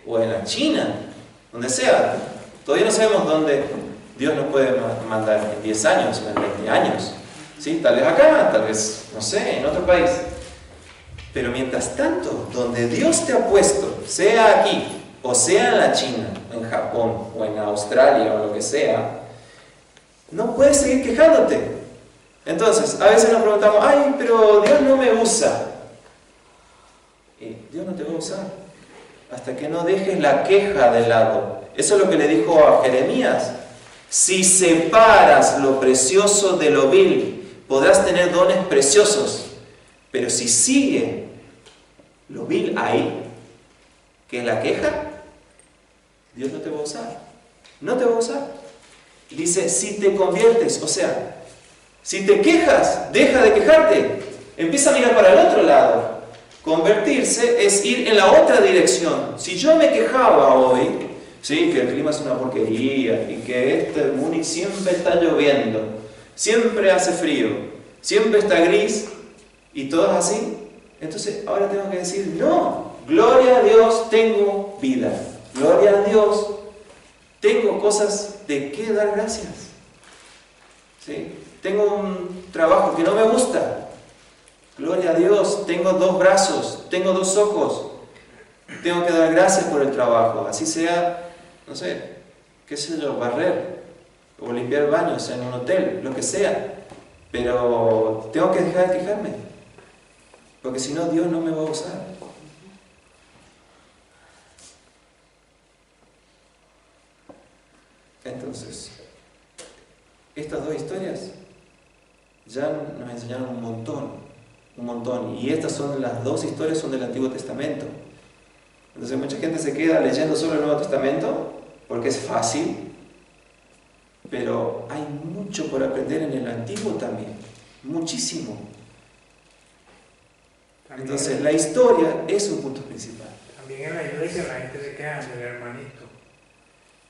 o en la China, donde sea, todavía no sabemos dónde Dios nos puede mandar en 10 años o en 20 años. ¿Sí? Tal vez acá, tal vez, no sé, en otro país. Pero mientras tanto, donde Dios te ha puesto, sea aquí, o sea en la China, en Japón, o en Australia, o lo que sea, no puedes seguir quejándote. Entonces, a veces nos preguntamos, ay, pero Dios no me usa. Y Dios no te va a usar hasta que no dejes la queja de lado. Eso es lo que le dijo a Jeremías. Si separas lo precioso de lo vil, podrás tener dones preciosos. Pero si sigue lo vil ahí, que es la queja, Dios no te va a usar. No te va a usar. Dice, si te conviertes, o sea, si te quejas, deja de quejarte. Empieza a mirar para el otro lado. Convertirse es ir en la otra dirección. Si yo me quejaba hoy, ¿sí? Que el clima es una porquería y que Múnich siempre está lloviendo, siempre hace frío, siempre está gris y todo es así, entonces ahora tengo que decir, no, gloria a Dios, tengo vida. Gloria a Dios, tengo cosas de qué dar gracias. ¿Sí? Tengo un trabajo que no me gusta. Gloria a Dios, tengo 2 brazos, tengo 2 ojos. Tengo que dar gracias por el trabajo. Así sea, no sé, qué sé yo, barrer o limpiar baños en un hotel, lo que sea. Pero tengo que dejar de quejarme, porque si no, Dios no me va a usar. Entonces, estas 2 historias ya nos enseñaron un montón. Y estas son las 2 historias son del Antiguo Testamento. Entonces mucha gente se queda leyendo solo el Nuevo Testamento porque es fácil, pero hay mucho por aprender en el Antiguo también, muchísimo. Entonces la historia es un punto principal. También en la iglesia la gente se queja del hermanito.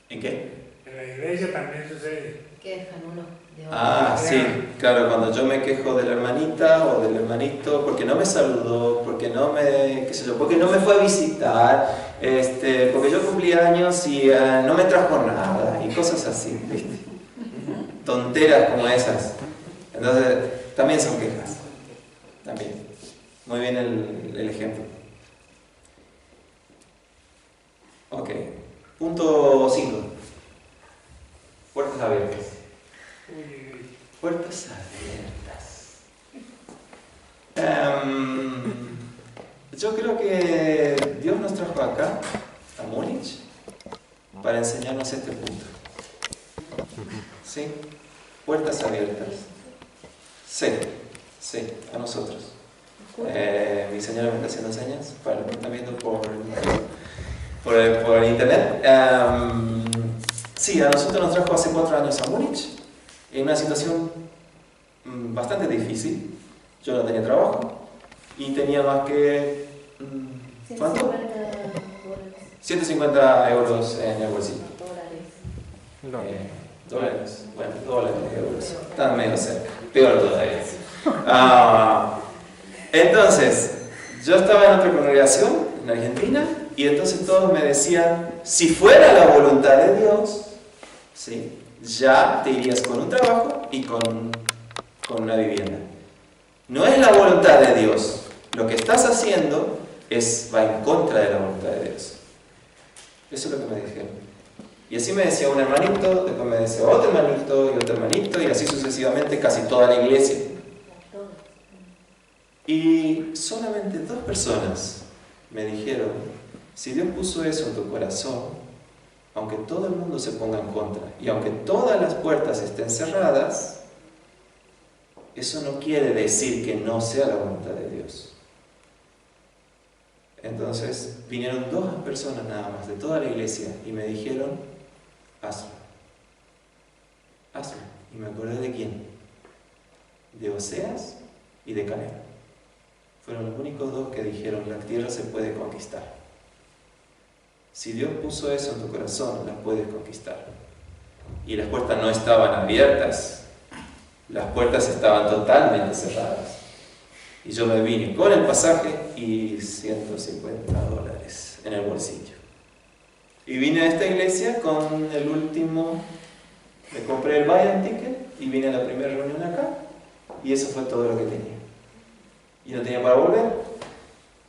¿En qué? En la iglesia también sucede. Quejan uno de otro. Ah, sí, claro, cuando yo me quejo de la hermanita o del hermanito porque no me saludó, porque no me, qué sé yo, porque no me fue a visitar, porque yo cumplí años y no me trajo nada y cosas así, ¿viste? Tonteras como esas. Entonces, también son quejas. También. Muy bien el ejemplo. Ok. Punto 5. Puertas abiertas. Puertas abiertas. Yo creo que Dios nos trajo acá, a Múnich, para enseñarnos este punto. ¿Sí? Puertas abiertas. Sí, a nosotros. Mi señora me está haciendo señas para los que están viendo por internet. Sí, a nosotros nos trajo hace 4 años a Múnich, en una situación bastante difícil. Yo no tenía trabajo y tenía más que... ¿cuánto? 150 euros en el bolsillo. Dólares. Bueno, dólares, euros. Están medio cerca. Peor todavía. Entonces, yo estaba en otra congregación en Argentina Y entonces todos me decían, si fuera la voluntad de Dios, ¿sí?, ya te irías con un trabajo y con una vivienda. No es la voluntad de Dios. Lo que estás haciendo va en contra de la voluntad de Dios. Eso es lo que me dijeron. Y así me decía un hermanito, después me decía otro hermanito y otro hermanito, y así sucesivamente casi toda la iglesia. Y solamente 2 personas me dijeron, si Dios puso eso en tu corazón, aunque todo el mundo se ponga en contra y aunque todas las puertas estén cerradas, eso no quiere decir que no sea la voluntad de Dios. Entonces vinieron 2 personas nada más de toda la iglesia y me dijeron, hazlo. Hazlo. Y me acordé de quién. De Oseas y de Caleb. Fueron los únicos 2 que dijeron, la tierra se puede conquistar. Si Dios puso eso en tu corazón, la puedes conquistar. Y las puertas no estaban abiertas. Las puertas estaban totalmente cerradas. Y yo me vine con el pasaje y $150 en el bolsillo. Y vine a esta iglesia con el último, me compré el buy-in ticket y vine a la primera reunión acá. Y eso fue todo lo que tenía. Y no tenía para volver.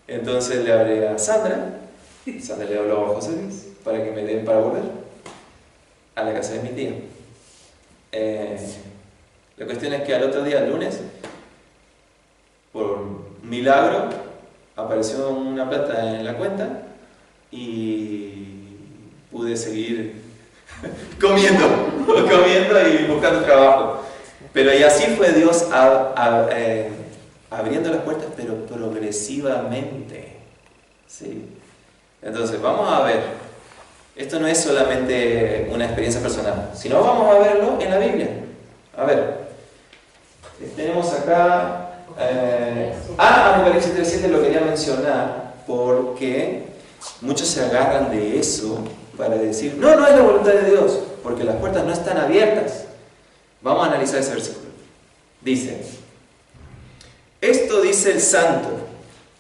Entonces le hablé a Sandra. Sandra le habló a José Luis para que me den para volver a la casa de mi tía. La cuestión es que al otro día, el lunes, por un milagro, apareció una plata en la cuenta y pude seguir comiendo y buscando trabajo. Pero y así fue Dios abriendo las puertas, pero progresivamente. ¿Sí? Entonces, vamos a ver. Esto no es solamente una experiencia personal, sino vamos a verlo en la Biblia. A ver, tenemos acá... Apocalipsis 3:7 lo quería mencionar porque muchos se agarran de eso para decir, no es la voluntad de Dios, porque las puertas no están abiertas. Vamos a analizar ese versículo. Dice, esto dice el santo,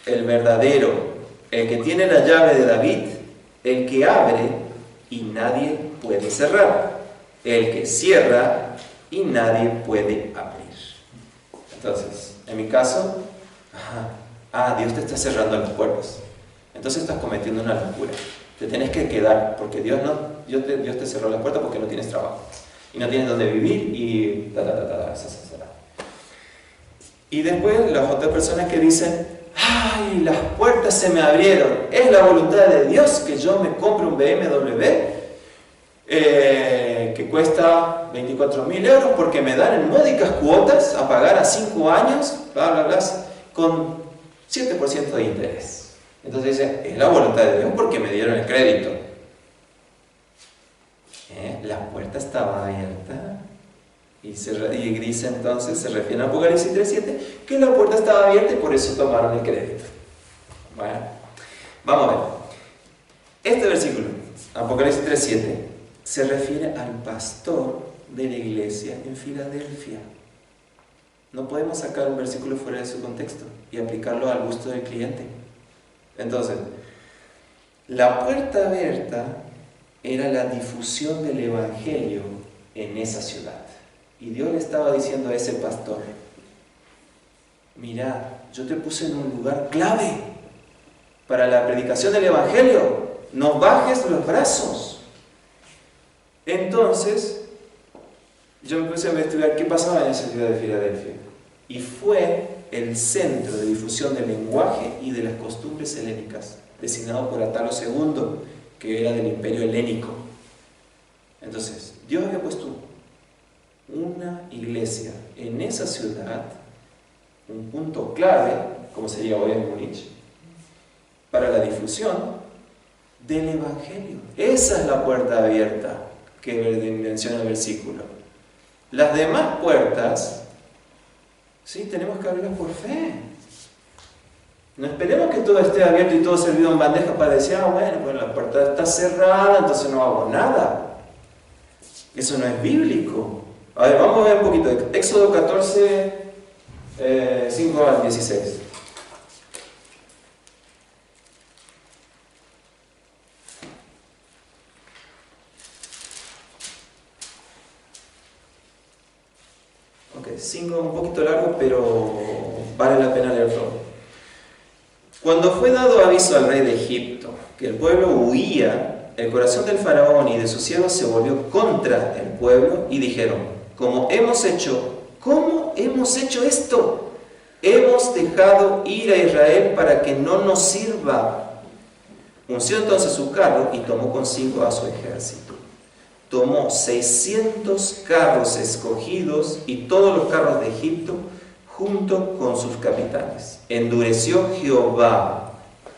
el verdadero, el que tiene la llave de David, el que abre y nadie puede cerrar, el que cierra y nadie puede abrir. Entonces, en mi caso, Dios te está cerrando las puertas. Entonces estás cometiendo una locura. Te tenés que quedar, porque Dios te cerró las puertas porque no tienes trabajo. Y no tienes dónde vivir y Y después las otras personas que dicen, las puertas se me abrieron. Es la voluntad de Dios que yo me compre un BMW que cuesta 24.000 euros porque me dan en módicas cuotas a pagar a 5 años, con 7% de interés. Entonces dicen, es la voluntad de Dios porque me dieron el crédito. La puerta estaba abierta. Y dice entonces, se refiere a Apocalipsis 3:7, que la puerta estaba abierta y por eso tomaron el crédito. Bueno, vamos a ver. Este versículo, Apocalipsis 3:7, se refiere al pastor de la iglesia en Filadelfia. No podemos sacar un versículo fuera de su contexto y aplicarlo al gusto del cliente. Entonces, la puerta abierta era la difusión del evangelio en esa ciudad. Y Dios le estaba diciendo a ese pastor, mira, yo te puse en un lugar clave para la predicación del evangelio, no bajes los brazos. Entonces, yo empecé a investigar qué pasaba en esa ciudad de Filadelfia. Y fue el centro de difusión del lenguaje y de las costumbres helénicas, designado por Atalo II, que era del imperio helénico. Entonces, Dios había puesto una iglesia en esa ciudad, un punto clave, como sería hoy en Múnich, para la difusión del evangelio. Esa es la puerta abierta que menciona el versículo. Las demás puertas, sí, tenemos que abrirlas por fe. No esperemos que todo esté abierto y todo servido en bandeja para decir, bueno, la puerta está cerrada, entonces no hago nada. Eso no es bíblico. A ver, vamos a ver un poquito. Éxodo 14, 5 al 16. 5, un poquito largo, pero vale la pena leer todo. Cuando fue dado aviso al rey de Egipto que el pueblo huía, el corazón del faraón y de sus siervos se volvió contra el pueblo y dijeron: ¿cómo hemos hecho esto? Hemos dejado ir a Israel para que no nos sirva. Unció entonces su carro y tomó consigo a su ejército. Tomó 600 carros escogidos y todos los carros de Egipto junto con sus capitanes. Endureció Jehová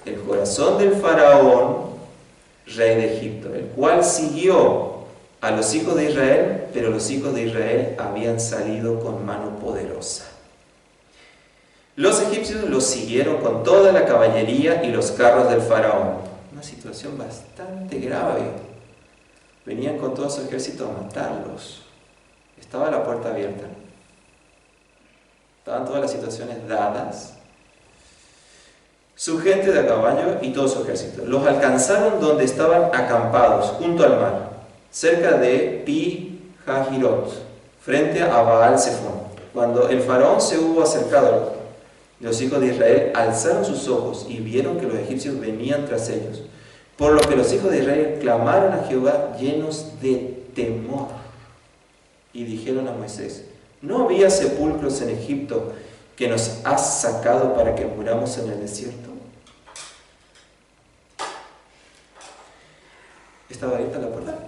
el corazón del faraón, rey de Egipto, el cual siguió a los hijos de Israel, pero los hijos de Israel habían salido con mano poderosa. Los egipcios los siguieron con toda la caballería y los carros del faraón. Una situación bastante grave. Venían con todo su ejército a matarlos. Estaba la puerta abierta. Estaban todas las situaciones dadas. Su gente de a caballo y todo su ejército. Los alcanzaron donde estaban acampados, junto al mar, cerca de Pi-Hahirot, frente a Baal-Zephón. Cuando el faraón se hubo acercado, los hijos de Israel alzaron sus ojos y vieron que los egipcios venían tras ellos. Por lo que los hijos de Israel clamaron a Jehová llenos de temor. Y dijeron a Moisés: ¿no había sepulcros en Egipto que nos has sacado para que muramos en el desierto? ¿Estaba abierta la puerta?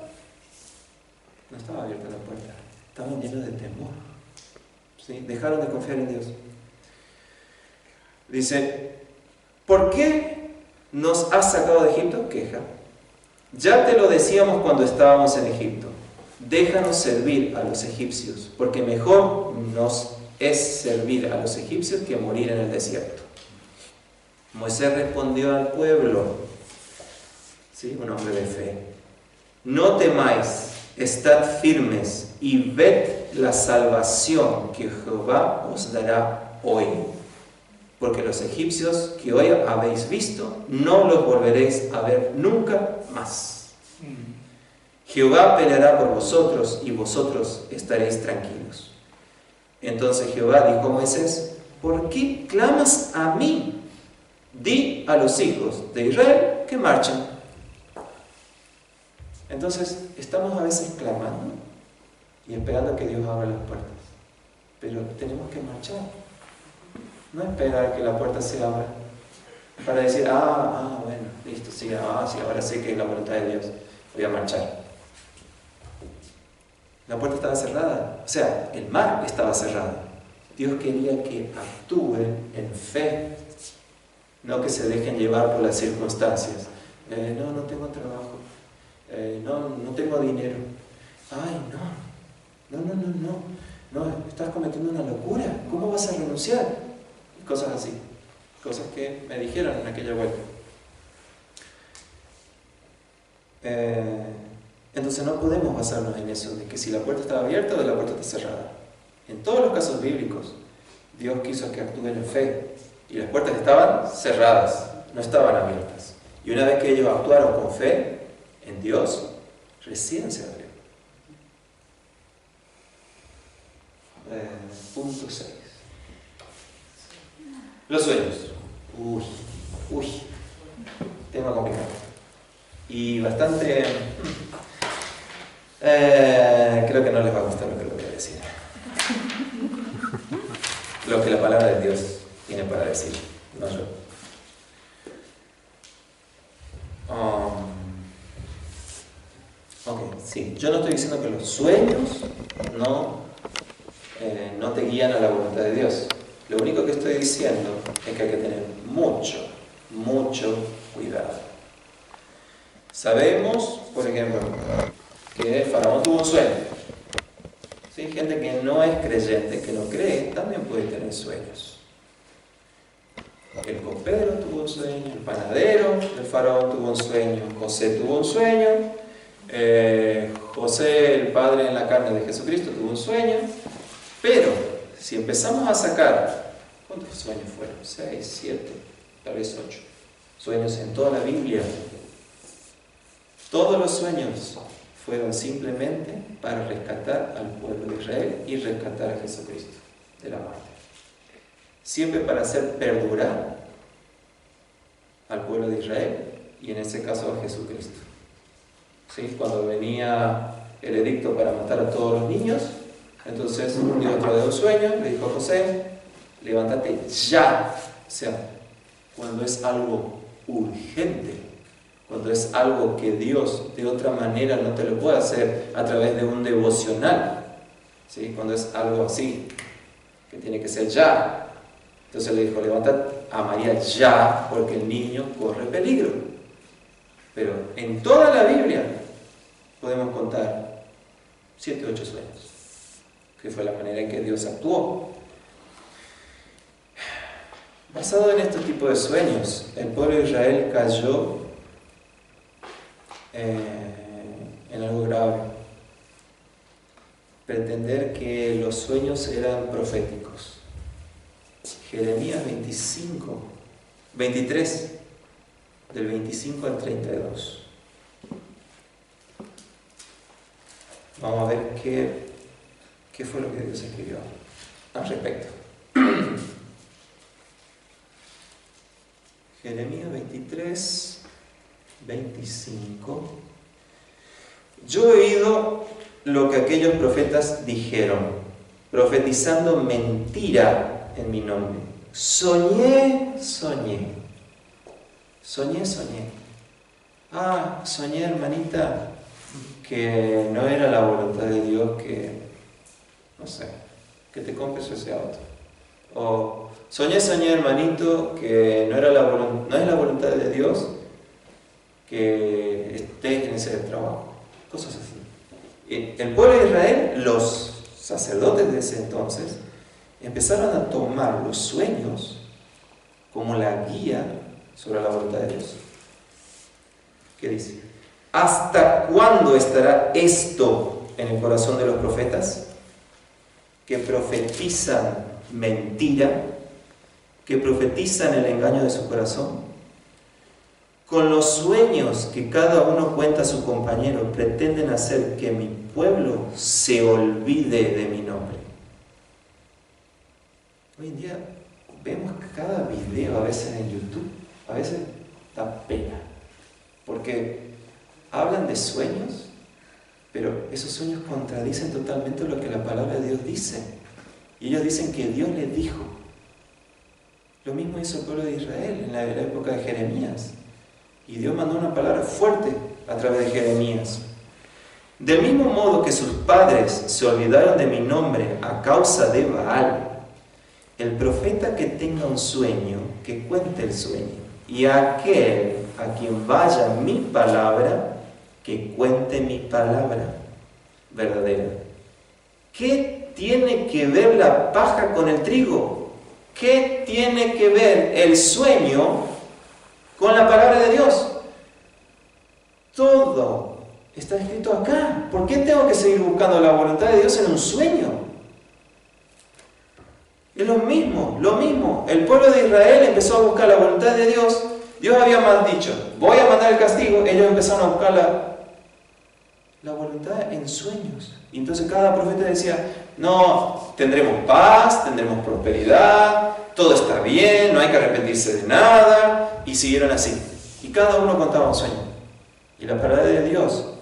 No estaba abierta la puerta. Estaban llenos de temor. ¿Sí? Dejaron de confiar en Dios. Dice: ¿por qué nos has sacado de Egipto? Queja. Ya te lo decíamos cuando estábamos en Egipto. Déjanos servir a los egipcios, porque mejor nos es servir a los egipcios que morir en el desierto. Moisés respondió al pueblo, ¿sí? Un hombre de fe: no temáis, estad firmes y ved la salvación que Jehová os dará hoy. Porque los egipcios que hoy habéis visto, no los volveréis a ver nunca más. Jehová peleará por vosotros y vosotros estaréis tranquilos. Entonces Jehová dijo a Moisés: ¿por qué clamas a mí? Di a los hijos de Israel que marchen. Entonces estamos a veces clamando y esperando que Dios abra las puertas, pero tenemos que marchar. No esperar que la puerta se abra para decir: bueno, listo, sí, ahora sé que es la voluntad de Dios, voy a marchar. La puerta estaba cerrada, o sea, el mar estaba cerrado. Dios quería que actúen en fe, no que se dejen llevar por las circunstancias. No tengo trabajo, no tengo dinero. No, estás cometiendo una locura, ¿cómo vas a renunciar? Cosas así, cosas que me dijeron en aquella vuelta. Entonces no podemos basarnos en eso, de que si la puerta estaba abierta o la puerta está cerrada. En todos los casos bíblicos, Dios quiso que actúen en fe, y las puertas estaban cerradas, no estaban abiertas. Y una vez que ellos actuaron con fe en Dios, recién se abrió. Punto 6. Los sueños. Tema complicado. Y bastante... creo que no les va a gustar lo que les voy a decir. Lo que la palabra de Dios tiene para decir, no yo. Sí, yo no estoy diciendo que los sueños no te guían a la voluntad de Dios. Lo único que estoy diciendo es que hay que tener mucho cuidado. Sabemos, por ejemplo, que el faraón tuvo un sueño. ¿Sí? Gente que no es creyente, que no cree, también puede tener sueños. El copero tuvo un sueño, el panadero del faraón tuvo un sueño, José tuvo un sueño, José, el padre en la carne de Jesucristo, tuvo un sueño. Pero si empezamos a sacar, ¿cuántos sueños fueron? 6, 7, tal vez 8 sueños en toda la Biblia. Todos los sueños fueron simplemente para rescatar al pueblo de Israel y rescatar a Jesucristo de la muerte. Siempre para hacer perdurar al pueblo de Israel y en este caso a Jesucristo. ¿Sí? Cuando venía el edicto para matar a todos los niños, entonces Dios trajo un sueño, le dijo a José, levántate ya. O sea, cuando es algo urgente, cuando es algo que Dios de otra manera no te lo puede hacer a través de un devocional, ¿sí? Cuando es algo así, que tiene que ser ya. Entonces le dijo, levanta a María ya, porque el niño corre peligro. Pero en toda la Biblia podemos contar 7 u 8 sueños, que fue la manera en que Dios actuó. Basado en este tipo de sueños, el pueblo de Israel cayó en algo grave. Pretender que los sueños eran proféticos. Jeremías 23, del 25 al 32. Vamos a ver qué fue lo que Dios escribió al respecto. Jeremías 23, 25. Yo he oído lo que aquellos profetas dijeron, profetizando mentira en mi nombre. Soñé. Ah, soñé, hermanita, que no era la voluntad de Dios que, no sé, que te compres ese auto. O soñé, hermanito, que no es la voluntad de Dios que estés en ese trabajo. Cosas así. El pueblo de Israel, los sacerdotes de ese entonces, empezaron a tomar los sueños como la guía sobre la voluntad de Dios. ¿Qué dice? ¿Hasta cuándo estará esto en el corazón de los profetas? Que profetizan mentira, que profetizan el engaño de su corazón. Con los sueños que cada uno cuenta a su compañero, pretenden hacer que mi pueblo se olvide de mi nombre. Hoy en día vemos cada video a veces en YouTube, a veces da pena, porque hablan de sueños, pero esos sueños contradicen totalmente lo que la palabra de Dios dice. Y ellos dicen que Dios les dijo. Lo mismo hizo el pueblo de Israel en la época de Jeremías. Y Dios mandó una palabra fuerte a través de Jeremías. Del mismo modo que sus padres se olvidaron de mi nombre a causa de Baal, el profeta que tenga un sueño, que cuente el sueño. Y aquel a quien vaya mi palabra, que cuente mi palabra verdadera. ¿Qué tiene que ver la paja con el trigo? ¿Qué tiene que ver el sueño con la palabra de Dios? Todo está escrito acá. ¿Por qué tengo que seguir buscando la voluntad de Dios en un sueño? Es lo mismo. El pueblo de Israel empezó a buscar la voluntad de Dios. Dios había mal dicho, voy a mandar el castigo. Ellos empezaron a buscar la voluntad en sueños. Y entonces cada profeta decía, no, tendremos paz, tendremos prosperidad, todo está bien, no hay que arrepentirse de nada. Y siguieron así. Y cada uno contaba un sueño. Y la palabra de Dios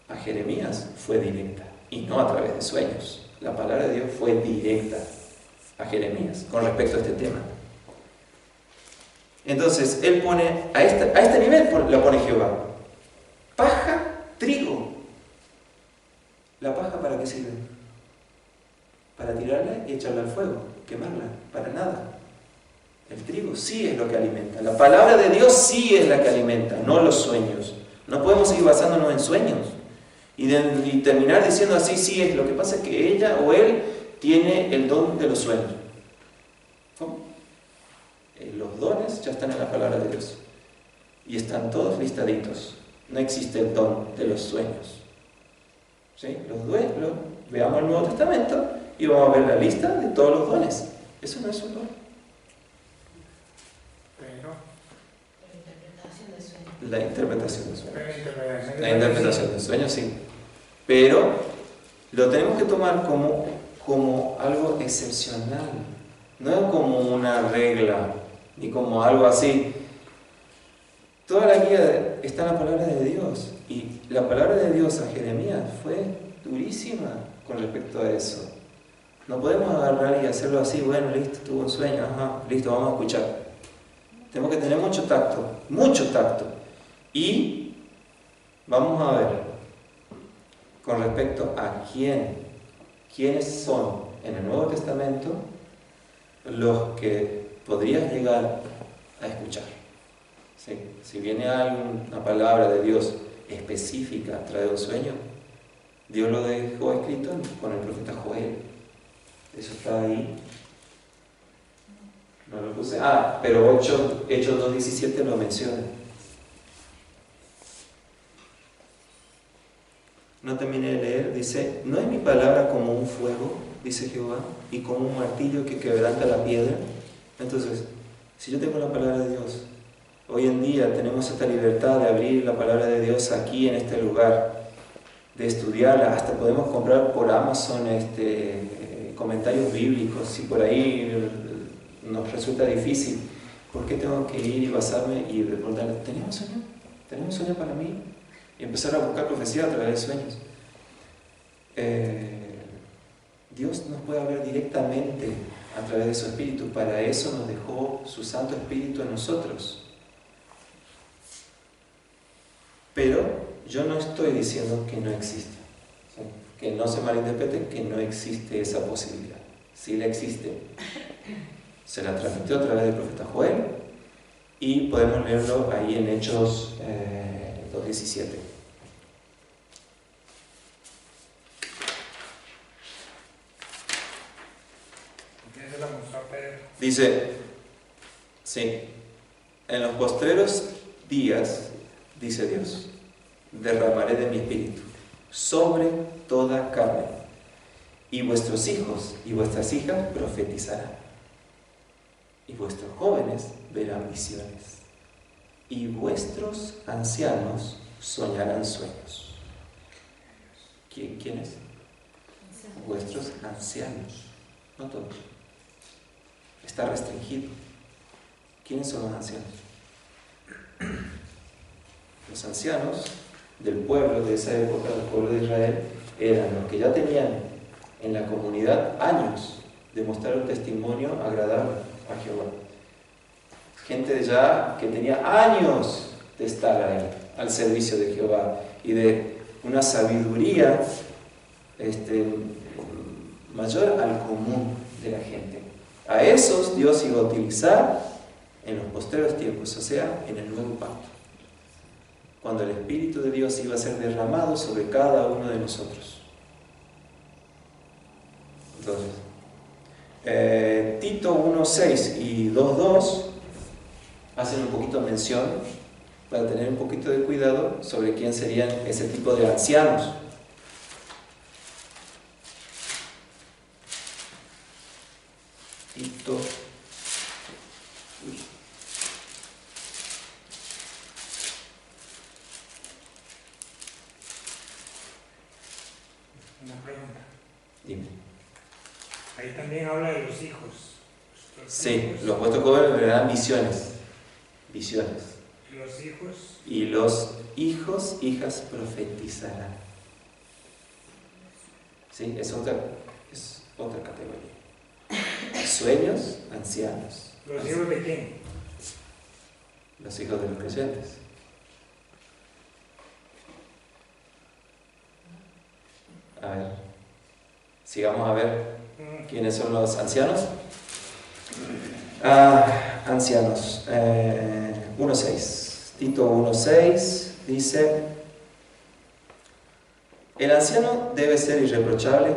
a Jeremías fue directa. Y no a través de sueños. La palabra de Dios fue directa a Jeremías con respecto a este tema. Entonces, él pone, a este nivel la pone Jehová. Paja, trigo. ¿La paja para qué sirve? Para tirarla y echarla al fuego, quemarla, para nada. El trigo sí es lo que alimenta. La palabra de Dios sí es la que alimenta, no los sueños. No podemos seguir basándonos en sueños y terminar diciendo así, sí es. Lo que pasa es que ella o él tiene el don de los sueños. ¿Cómo? Los dones ya están en la palabra de Dios y están todos listaditos. No existe el don de los sueños. ¿Sí? Veamos el Nuevo Testamento y vamos a ver la lista de todos los dones. Eso no es un don. Pero La interpretación de sueños. la interpretación del sueño. Pero La interpretación del sueño, sí. Pero lo tenemos que tomar como algo excepcional, no como una regla, ni como algo así. Toda la guía está en la palabra de Dios, y la palabra de Dios a Jeremías fue durísima con respecto a eso. No podemos agarrar y hacerlo así, bueno, listo, tuvo un sueño, ajá, listo, vamos a escuchar. Tenemos que tener mucho tacto. Y vamos a ver, con respecto a quiénes son en el Nuevo Testamento los que podrías llegar a escuchar. ¿Sí? Si viene una palabra de Dios específica a través de un sueño, Dios lo dejó escrito con el profeta Joel. Eso está ahí. No lo puse. Pero Hechos 2:17 lo menciona. No terminé de leer. Dice: ¿no es mi palabra como un fuego, dice Jehová, y como un martillo que quebranta la piedra? Entonces, si yo tengo la palabra de Dios, hoy en día tenemos esta libertad de abrir la palabra de Dios aquí en este lugar, de estudiarla, hasta podemos comprar por Amazon comentarios bíblicos. Si por ahí nos resulta difícil, ¿por qué tengo que ir y basarme y preguntarle, ¿tenemos un sueño? ¿Tenemos un sueño para mí? Y empezar a buscar profecía a través de sueños. Dios nos puede hablar directamente a través de su Espíritu. Para eso nos dejó su Santo Espíritu en nosotros. Pero yo no estoy diciendo que no existe, ¿sí? Que no se malinterprete, que no existe esa posibilidad. Sí la existe. Se la transmitió a través del profeta Joel y podemos leerlo ahí en Hechos 2:17. Dice, sí, en los postreros días, dice Dios, derramaré de mi espíritu sobre toda carne, y vuestros hijos y vuestras hijas profetizarán, y vuestros jóvenes verán visiones, y vuestros ancianos soñarán sueños. ¿Quiénes? Vuestros ancianos, no todos. Está restringido. ¿Quiénes son los ancianos? Los ancianos del pueblo de esa época, del pueblo de Israel, eran los que ya tenían en la comunidad años de mostrar un testimonio agradable a Jehová. Gente ya que tenía años de estar ahí, al servicio de Jehová, y de una sabiduría mayor al común de la gente. A esos Dios iba a utilizar en los postreros tiempos, o sea, en el nuevo pacto, cuando el Espíritu de Dios iba a ser derramado sobre cada uno de nosotros. Entonces, Tito 1:6 y 2:2 hacen un poquito mención, para tener un poquito de cuidado, sobre quién serían ese tipo de ancianos. Tito. Una pregunta. Dime. Ahí también habla de los hijos. Sí, los vuestros jóvenes verán visiones. Visiones. Los hijos. Y los hijos, hijas profetizarán. Sí, es otra categoría. Sueños, ancianos. ¿Los hijos de quién? Los hijos de los creyentes. A ver, sigamos a ver quiénes son los ancianos. Ancianos. 1:6. Tito 1:6 dice: el anciano debe ser irreprochable,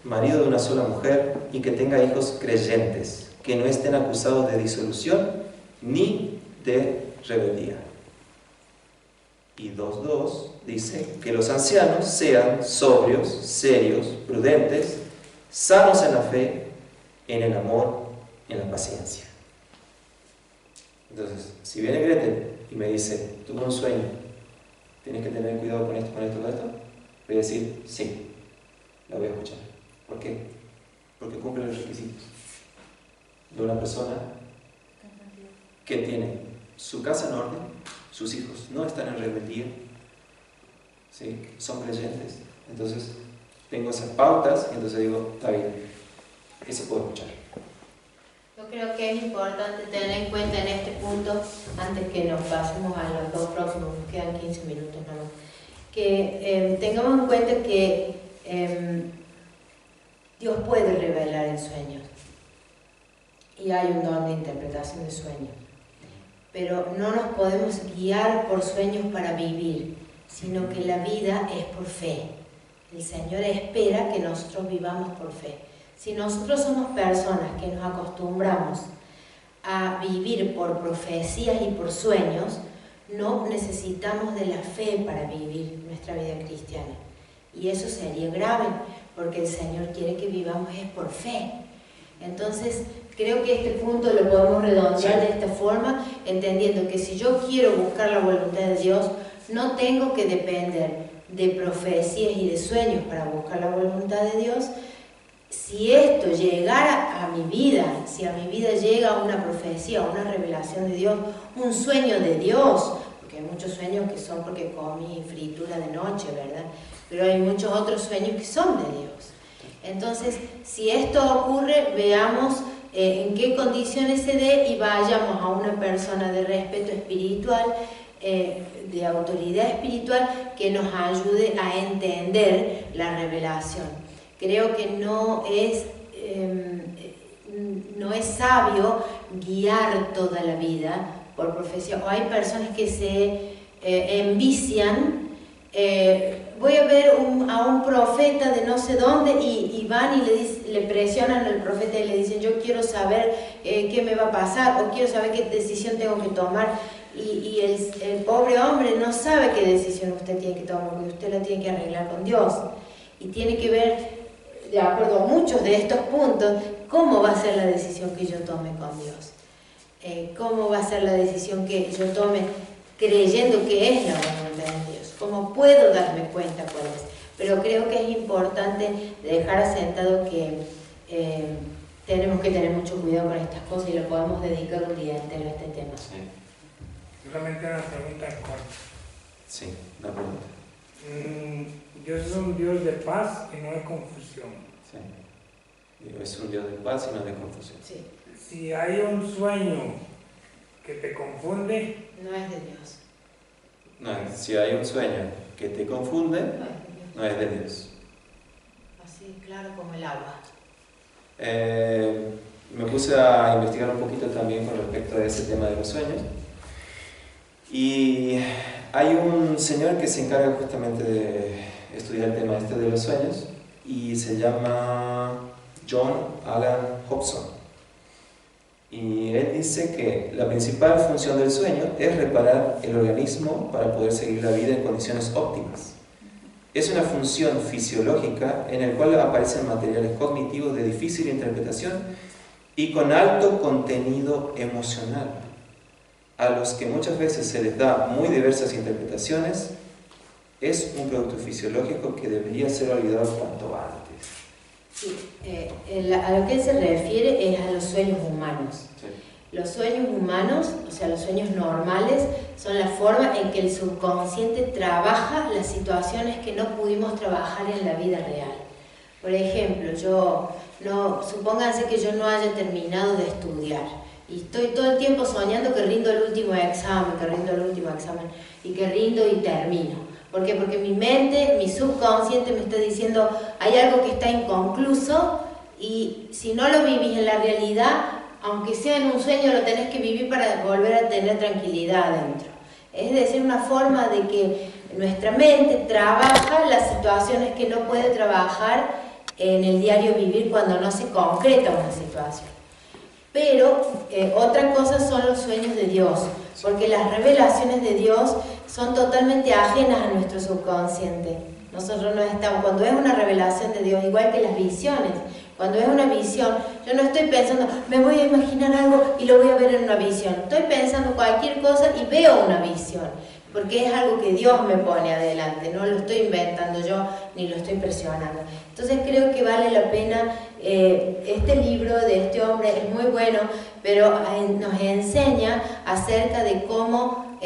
marido de una sola mujer, y que tenga hijos creyentes, que no estén acusados de disolución ni de rebeldía. Y 2:2 dice que los ancianos sean sobrios, serios, prudentes, sanos en la fe, en el amor, en la paciencia. Entonces, si viene Gretel y me dice, tuve un sueño, tienes que tener cuidado con esto, con esto, con esto, voy a decir, sí, la voy a escuchar. ¿Por qué? Porque cumple los requisitos de una persona que tiene su casa en orden, sus hijos no están en rebeldía, ¿sí? Son creyentes. Entonces, tengo esas pautas y entonces digo, está bien, eso puedo escuchar. Yo creo que es importante tener en cuenta en este punto, antes que nos pasemos a los dos próximos, nos quedan 15 minutos nomás, que tengamos en cuenta que Dios puede revelar en sueños y hay un don de interpretación de sueños, pero no nos podemos guiar por sueños para vivir, sino que la vida es por fe. El Señor espera que nosotros vivamos por fe. Si nosotros somos personas que nos acostumbramos a vivir por profecías y por sueños, no necesitamos de la fe para vivir nuestra vida cristiana. Y eso sería grave, porque el Señor quiere que vivamos es por fe. Entonces, creo que este punto lo podemos redondear de esta forma, entendiendo que si yo quiero buscar la voluntad de Dios, no tengo que depender de profecías y de sueños para buscar la voluntad de Dios. Si esto llegara a mi vida, si a mi vida llega una profecía, una revelación de Dios, un sueño de Dios, porque hay muchos sueños que son porque comí fritura de noche, ¿verdad? Pero hay muchos otros sueños que son de Dios. Entonces, si esto ocurre, veamos en qué condiciones se dé y vayamos a una persona de respeto espiritual, de autoridad espiritual, que nos ayude a entender la revelación. Creo que no es sabio guiar toda la vida por profesión. O hay personas que se envician. Voy a ver a un profeta de no sé dónde y van y le presionan al profeta y le dicen, yo quiero saber qué me va a pasar o quiero saber qué decisión tengo que tomar. Y el pobre hombre no sabe qué decisión usted tiene que tomar, porque usted la tiene que arreglar con Dios. Y tiene que ver, de acuerdo a muchos de estos puntos, cómo va a ser la decisión que yo tome con Dios. Cómo va a ser la decisión que yo tome creyendo que es la voluntad de Dios. Cómo puedo darme cuenta cuál es. Pero creo que es importante dejar asentado que tenemos que tener mucho cuidado con estas cosas y le podemos dedicar un día entero a este tema. Sí. Solamente una pregunta corta. Sí, una pregunta. Dios es un Dios de paz y no de confusión. Sí. Dios es un Dios de paz y no de confusión. Sí. Si hay un sueño que te confunde, No es de Dios. No, si hay un sueño que te confunde, No es de Dios. no es de Dios. Así claro como el agua. Me puse a investigar un poquito también con respecto a ese tema de los sueños. Y hay un señor que se encarga justamente de estudiar el tema este de los sueños y se llama John Alan Hobson. Y él dice que la principal función del sueño es reparar el organismo para poder seguir la vida en condiciones óptimas. Es una función fisiológica en la cual aparecen materiales cognitivos de difícil interpretación y con alto contenido emocional, a los que muchas veces se les da muy diversas interpretaciones. Es un producto fisiológico que debería ser olvidado cuanto antes. Sí, a lo que él se refiere es a los sueños humanos. Sí. Los sueños humanos, o sea, los sueños normales, son la forma en que el subconsciente trabaja las situaciones que no pudimos trabajar en la vida real. Por ejemplo, supónganse que yo no haya terminado de estudiar y estoy todo el tiempo soñando que rindo el último examen, y que rindo y termino. ¿Por qué? Porque mi mente, mi subconsciente me está diciendo hay algo que está inconcluso y si no lo vivís en la realidad, aunque sea en un sueño, lo tenés que vivir para volver a tener tranquilidad adentro. Es decir, una forma de que nuestra mente trabaja las situaciones que no puede trabajar en el diario vivir cuando no se concreta una situación. Pero otra cosa son los sueños de Dios, porque las revelaciones de Dios son totalmente ajenas a nuestro subconsciente. Nosotros no estamos, cuando es una revelación de Dios, igual que las visiones, Cuando es una visión, yo no estoy pensando, me voy a imaginar algo y lo voy a ver en una visión. Estoy pensando cualquier cosa y veo una visión, porque es algo que Dios me pone adelante, no lo estoy inventando yo ni lo estoy presionando. Entonces creo que vale la pena, este libro de este hombre es muy bueno, pero nos enseña acerca de cómo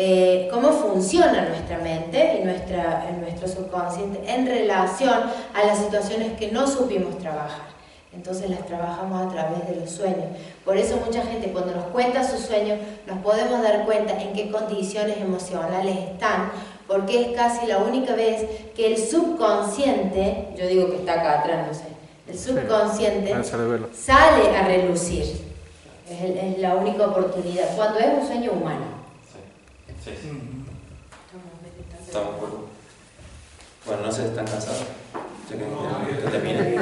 funciona nuestra mente y nuestro subconsciente en relación a las situaciones que no supimos trabajar. Entonces las trabajamos a través de los sueños. Por eso mucha gente cuando nos cuenta sus sueños nos podemos dar cuenta en qué condiciones emocionales están, porque es casi la única vez que el subconsciente, yo digo que está acá atrás, no sé, el subconsciente sale a relucir. Es la única oportunidad, cuando es un sueño humano. Sí. Estamos por... Bueno, no sé si están cansados. Que termine.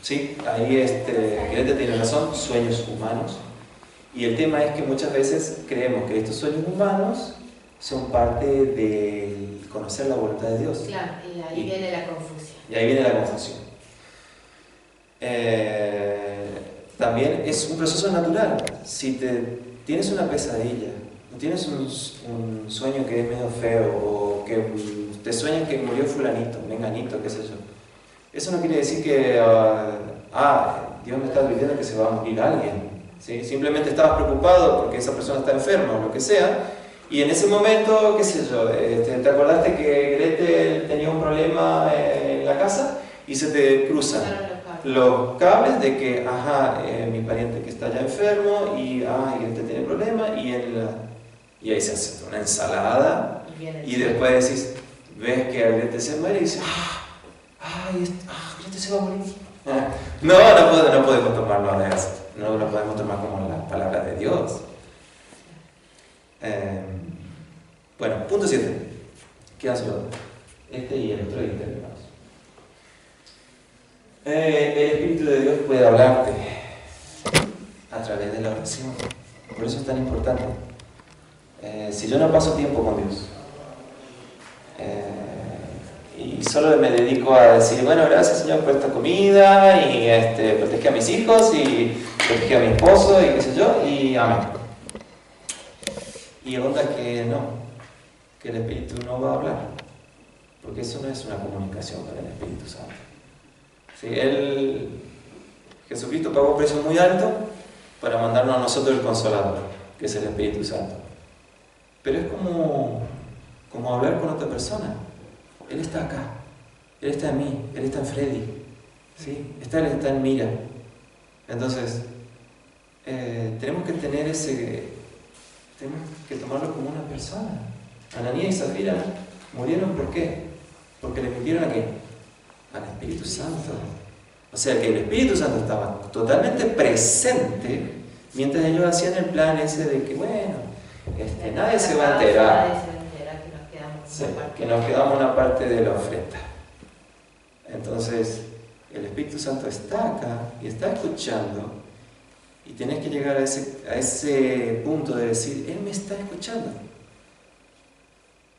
Sí, ahí Querete tiene razón, sueños humanos. Y el tema es que muchas veces creemos que estos sueños humanos son parte de conocer la voluntad de Dios. Claro, y ahí viene la confusión. Y ahí viene la confusión. También es un proceso natural. Si tienes una pesadilla, o tienes un sueño que es medio feo, o que te sueñas que murió fulanito, menganito, qué sé yo, eso no quiere decir que Dios me está advirtiendo que se va a morir alguien, ¿sí? Simplemente estabas preocupado porque esa persona está enferma o lo que sea, y en ese momento, qué sé yo, te acordaste que Gretel tenía un problema en la casa y se te cruzan los cables de que, mi pariente que está ya enfermo y Gretel tiene problema, y ahí se hace una ensalada y después decís, ves que Gretel se muere y dices, Gretel se va a morir. No podemos tomarlo de eso. No lo podemos tomar como la palabra de Dios. Bueno, punto 7. Quedan solo este y el otro y terminamos. El Espíritu de Dios puede hablarte a través de la oración. Por eso es tan importante. Si yo no paso tiempo con Dios y solo me dedico a decir, bueno, gracias Señor por esta comida y protege a mis hijos y protege a mi esposo y qué sé yo, y amén. Y onda que no, que el Espíritu no va a hablar, porque eso no es una comunicación con el Espíritu Santo. ¿Sí? Jesucristo pagó un precio muy alto para mandarnos a nosotros el Consolador, que es el Espíritu Santo. Pero es como hablar con otra persona. Él está acá, Él está en mí, Él está en Freddy, ¿sí? Él está en Mira. Entonces, tenemos que tomarlo como una persona. Ananías y Zafira murieron, ¿por qué? Porque le mintieron ¿a qué? Al Espíritu Santo. O sea que el Espíritu Santo estaba totalmente presente mientras ellos hacían el plan ese de que, bueno, nadie se va a enterar. Sí, que nos quedamos una parte de la ofrenda. Entonces, el Espíritu Santo está acá y está escuchando, y tenés que llegar a ese punto de decir, Él me está escuchando,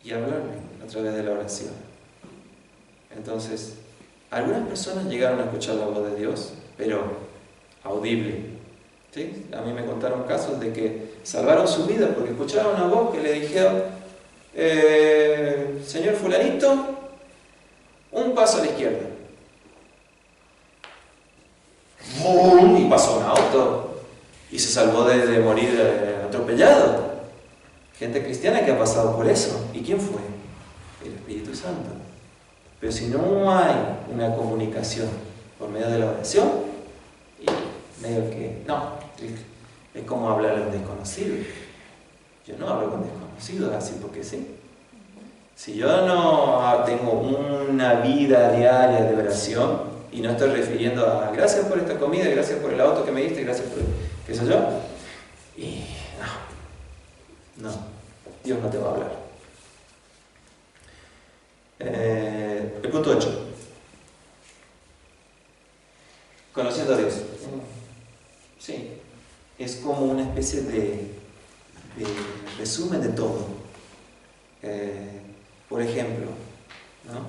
y hablarle a través de la oración. Entonces, algunas personas llegaron a escuchar la voz de Dios, pero audible. ¿Sí? A mí me contaron casos de que salvaron su vida porque escucharon una voz que le dijeron, señor fulanito, un paso a la izquierda. ¡Bum! Y pasó un auto y se salvó de morir atropellado. Gente cristiana que ha pasado por eso. ¿Y quién fue? El Espíritu Santo. Pero si no hay una comunicación por medio de la oración, y medio que no, es como hablar a un desconocido. Yo no hablo con desconocidos así porque sí. Si yo no tengo una vida diaria de oración y no estoy refiriendo a gracias por esta comida, gracias por el auto que me diste, gracias por qué sé yo, y no, Dios no te va a hablar. El punto 8. Conociendo a Dios. Sí, es como una especie de resumen de todo. Por ejemplo, ¿no?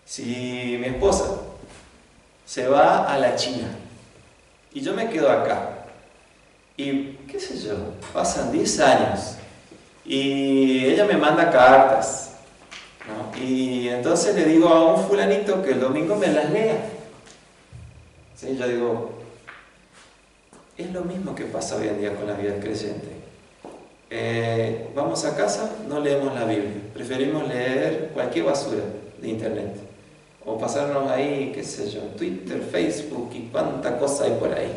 Si mi esposa se va a la China y yo me quedo acá. Y qué sé yo, pasan 10 años y ella me manda cartas, ¿no? Y entonces le digo a un fulanito que el domingo me las lea. ¿Sí? Yo digo, es lo mismo que pasa hoy en día con la vida del creyente. Vamos a casa, no leemos la Biblia, preferimos leer cualquier basura de internet o pasarnos ahí, qué sé yo, Twitter, Facebook y cuánta cosa hay por ahí.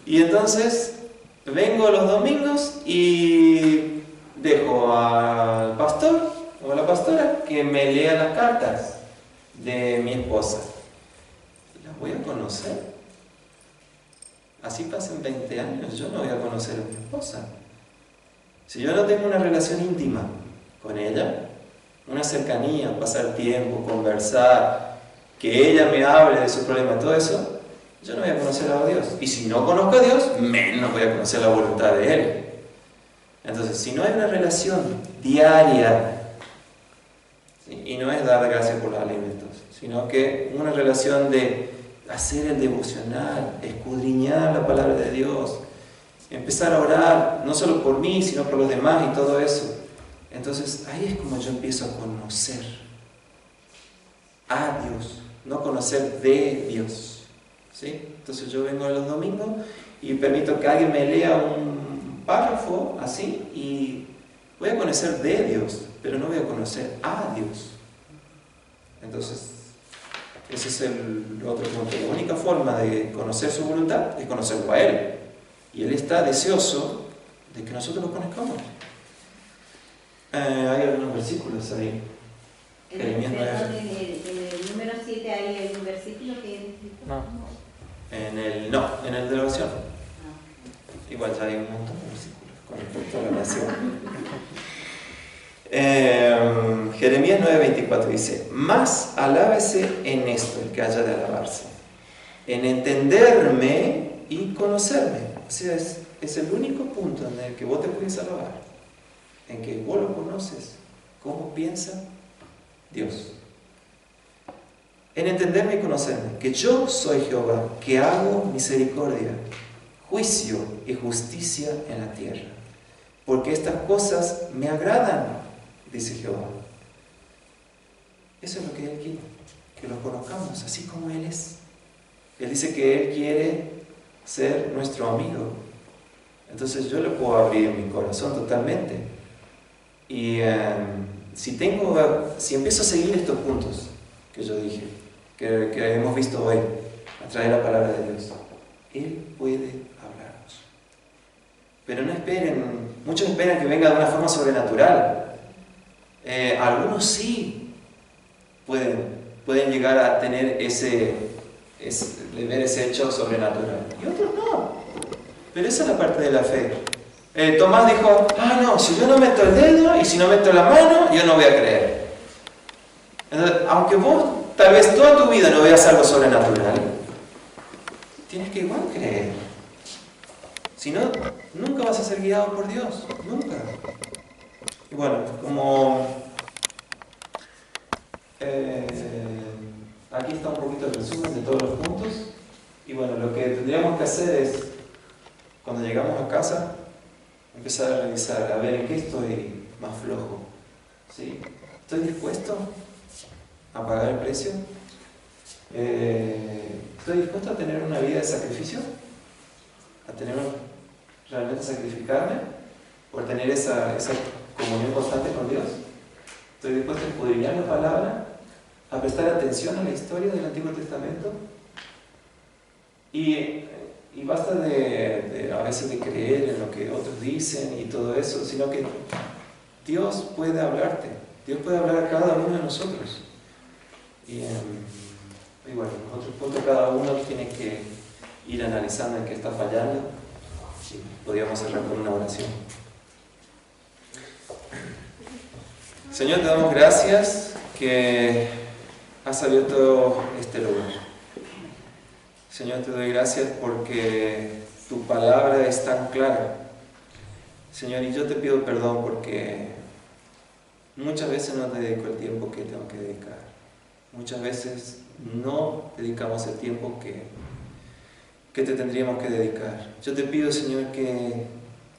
Y entonces vengo los domingos y dejo al pastor o a la pastora que me lea las cartas de mi esposa. ¿Las voy a conocer? Así pasen 20 años, yo no voy a conocer a mi esposa. Si yo no tengo una relación íntima con ella, una cercanía, pasar tiempo, conversar, que ella me hable de su problema, todo eso, yo no voy a conocer a Dios. Y si no conozco a Dios, menos voy a conocer la voluntad de Él. Entonces, si no hay una relación diaria, ¿sí? Y no es dar gracias por los alimentos, sino que una relación de hacer el devocional, escudriñar la palabra de Dios, empezar a orar, no solo por mí, sino por los demás y todo eso. Entonces, ahí es como yo empiezo a conocer a Dios, no conocer de Dios. ¿Sí? Entonces yo vengo los domingos y permito que alguien me lea un párrafo así y voy a conocer de Dios, pero no voy a conocer a Dios. Entonces, ese es el otro punto. La única forma de conocer su voluntad es conocerlo a Él. Y Él está deseoso de que nosotros lo conozcamos. Hay algunos versículos ahí. En el número 7 hay un versículo que... No. En el de la oración. Igual ya hay un montón de versículos con respecto a la oración. Jeremías 9:24 dice: Mas alábese en esto el que haya de alabarse, en entenderme y conocerme. O sea, es el único punto en el que vos te puedes alabar, en que vos lo conoces, cómo piensa Dios. En entenderme y conocerme, que yo soy Jehová, que hago misericordia, juicio y justicia en la tierra, porque estas cosas me agradan, dice Jehová. Eso es lo que Él quiere, que lo conozcamos así como Él es. Él dice que Él quiere ser nuestro amigo. Entonces yo le puedo abrir mi corazón totalmente. Y si empiezo a seguir estos puntos que yo dije, que hemos visto hoy, a través de la palabra de Dios, Él puede hablarnos. Pero no esperen, muchos esperan que venga de una forma sobrenatural. Algunos sí pueden llegar a tener ver ese hecho sobrenatural, y otros no. Pero esa es la parte de la fe. Tomás dijo: no, si yo no meto el dedo y si no meto la mano, yo no voy a creer. Entonces, aunque vos tal vez toda tu vida no veas algo sobrenatural, tienes que igual creer. Si no, nunca vas a ser guiado por Dios, nunca. Y bueno, como aquí está un poquito el resumen de todos los puntos. Y bueno, lo que tendríamos que hacer es, cuando llegamos a casa, empezar a revisar, a ver en qué estoy más flojo. ¿Sí? ¿Estoy dispuesto a pagar el precio? ¿Estoy dispuesto a tener una vida de sacrificio? ¿A realmente sacrificarme por tener esa comunión constante con Dios? ¿Estoy dispuesto a escudriñar la palabra? ¿A prestar atención a la historia del Antiguo Testamento? Y basta a veces de creer en lo que otros dicen y todo eso, sino que Dios puede hablarte. Dios puede hablar a cada uno de nosotros. Y bueno, en otro punto cada uno tiene que ir analizando en qué está fallando. Y podríamos cerrar con una oración. Señor, te damos gracias que has abierto este lugar. Señor, te doy gracias porque tu palabra es tan clara. Señor, y yo te pido perdón porque muchas veces no te dedico el tiempo que tengo que dedicar. Muchas veces no dedicamos el tiempo que te tendríamos que dedicar. Yo te pido, Señor, que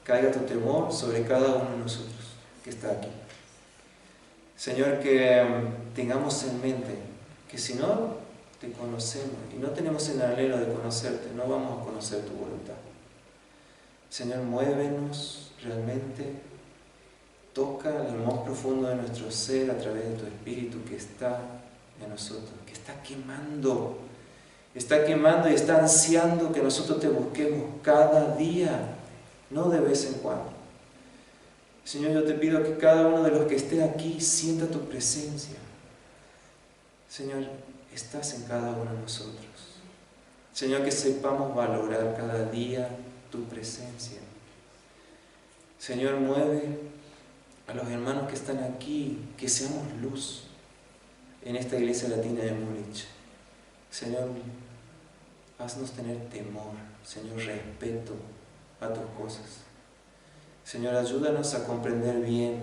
caiga tu temor sobre cada uno de nosotros que está aquí. Señor, que tengamos en mente que si no te conocemos y no tenemos el anhelo de conocerte, no vamos a conocer tu voluntad. Señor, muévenos realmente, toca lo más profundo de nuestro ser a través de tu Espíritu que está en nosotros, que está quemando y está ansiando que nosotros te busquemos cada día, no de vez en cuando. Señor, yo te pido que cada uno de los que esté aquí sienta tu presencia. Señor, estás en cada uno de nosotros. Señor, que sepamos valorar cada día tu presencia. Señor, mueve a los hermanos que están aquí, que seamos luz en esta iglesia latina de Múnich. Señor, haznos tener temor, Señor, respeto a tus cosas. Señor, ayúdanos a comprender bien,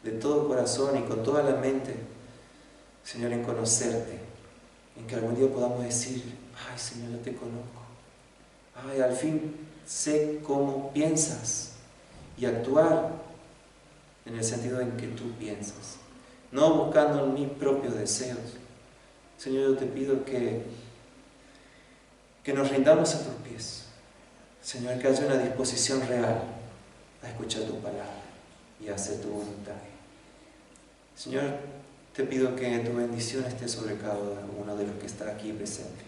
de todo corazón y con toda la mente, Señor, en conocerte, en que algún día podamos decir, ay, Señor, yo te conozco. Ay, al fin sé cómo piensas y actuar en el sentido en que tú piensas, no buscando mis propios deseos. Señor, yo te pido que nos rindamos a tus pies. Señor, que haya una disposición real a escuchar tu palabra y a hacer tu voluntad. Señor, te pido que tu bendición esté sobre cada uno de los que está aquí presente.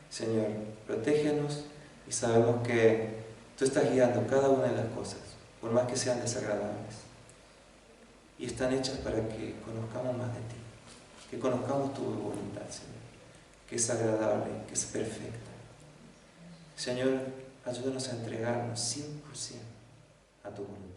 Señor, protégenos y sabemos que tú estás guiando cada una de las cosas, por más que sean desagradables. Y están hechas para que conozcamos más de ti, que conozcamos tu voluntad, Señor, que es agradable, que es perfecta. Señor, ayúdanos a entregarnos 100% a tu voluntad.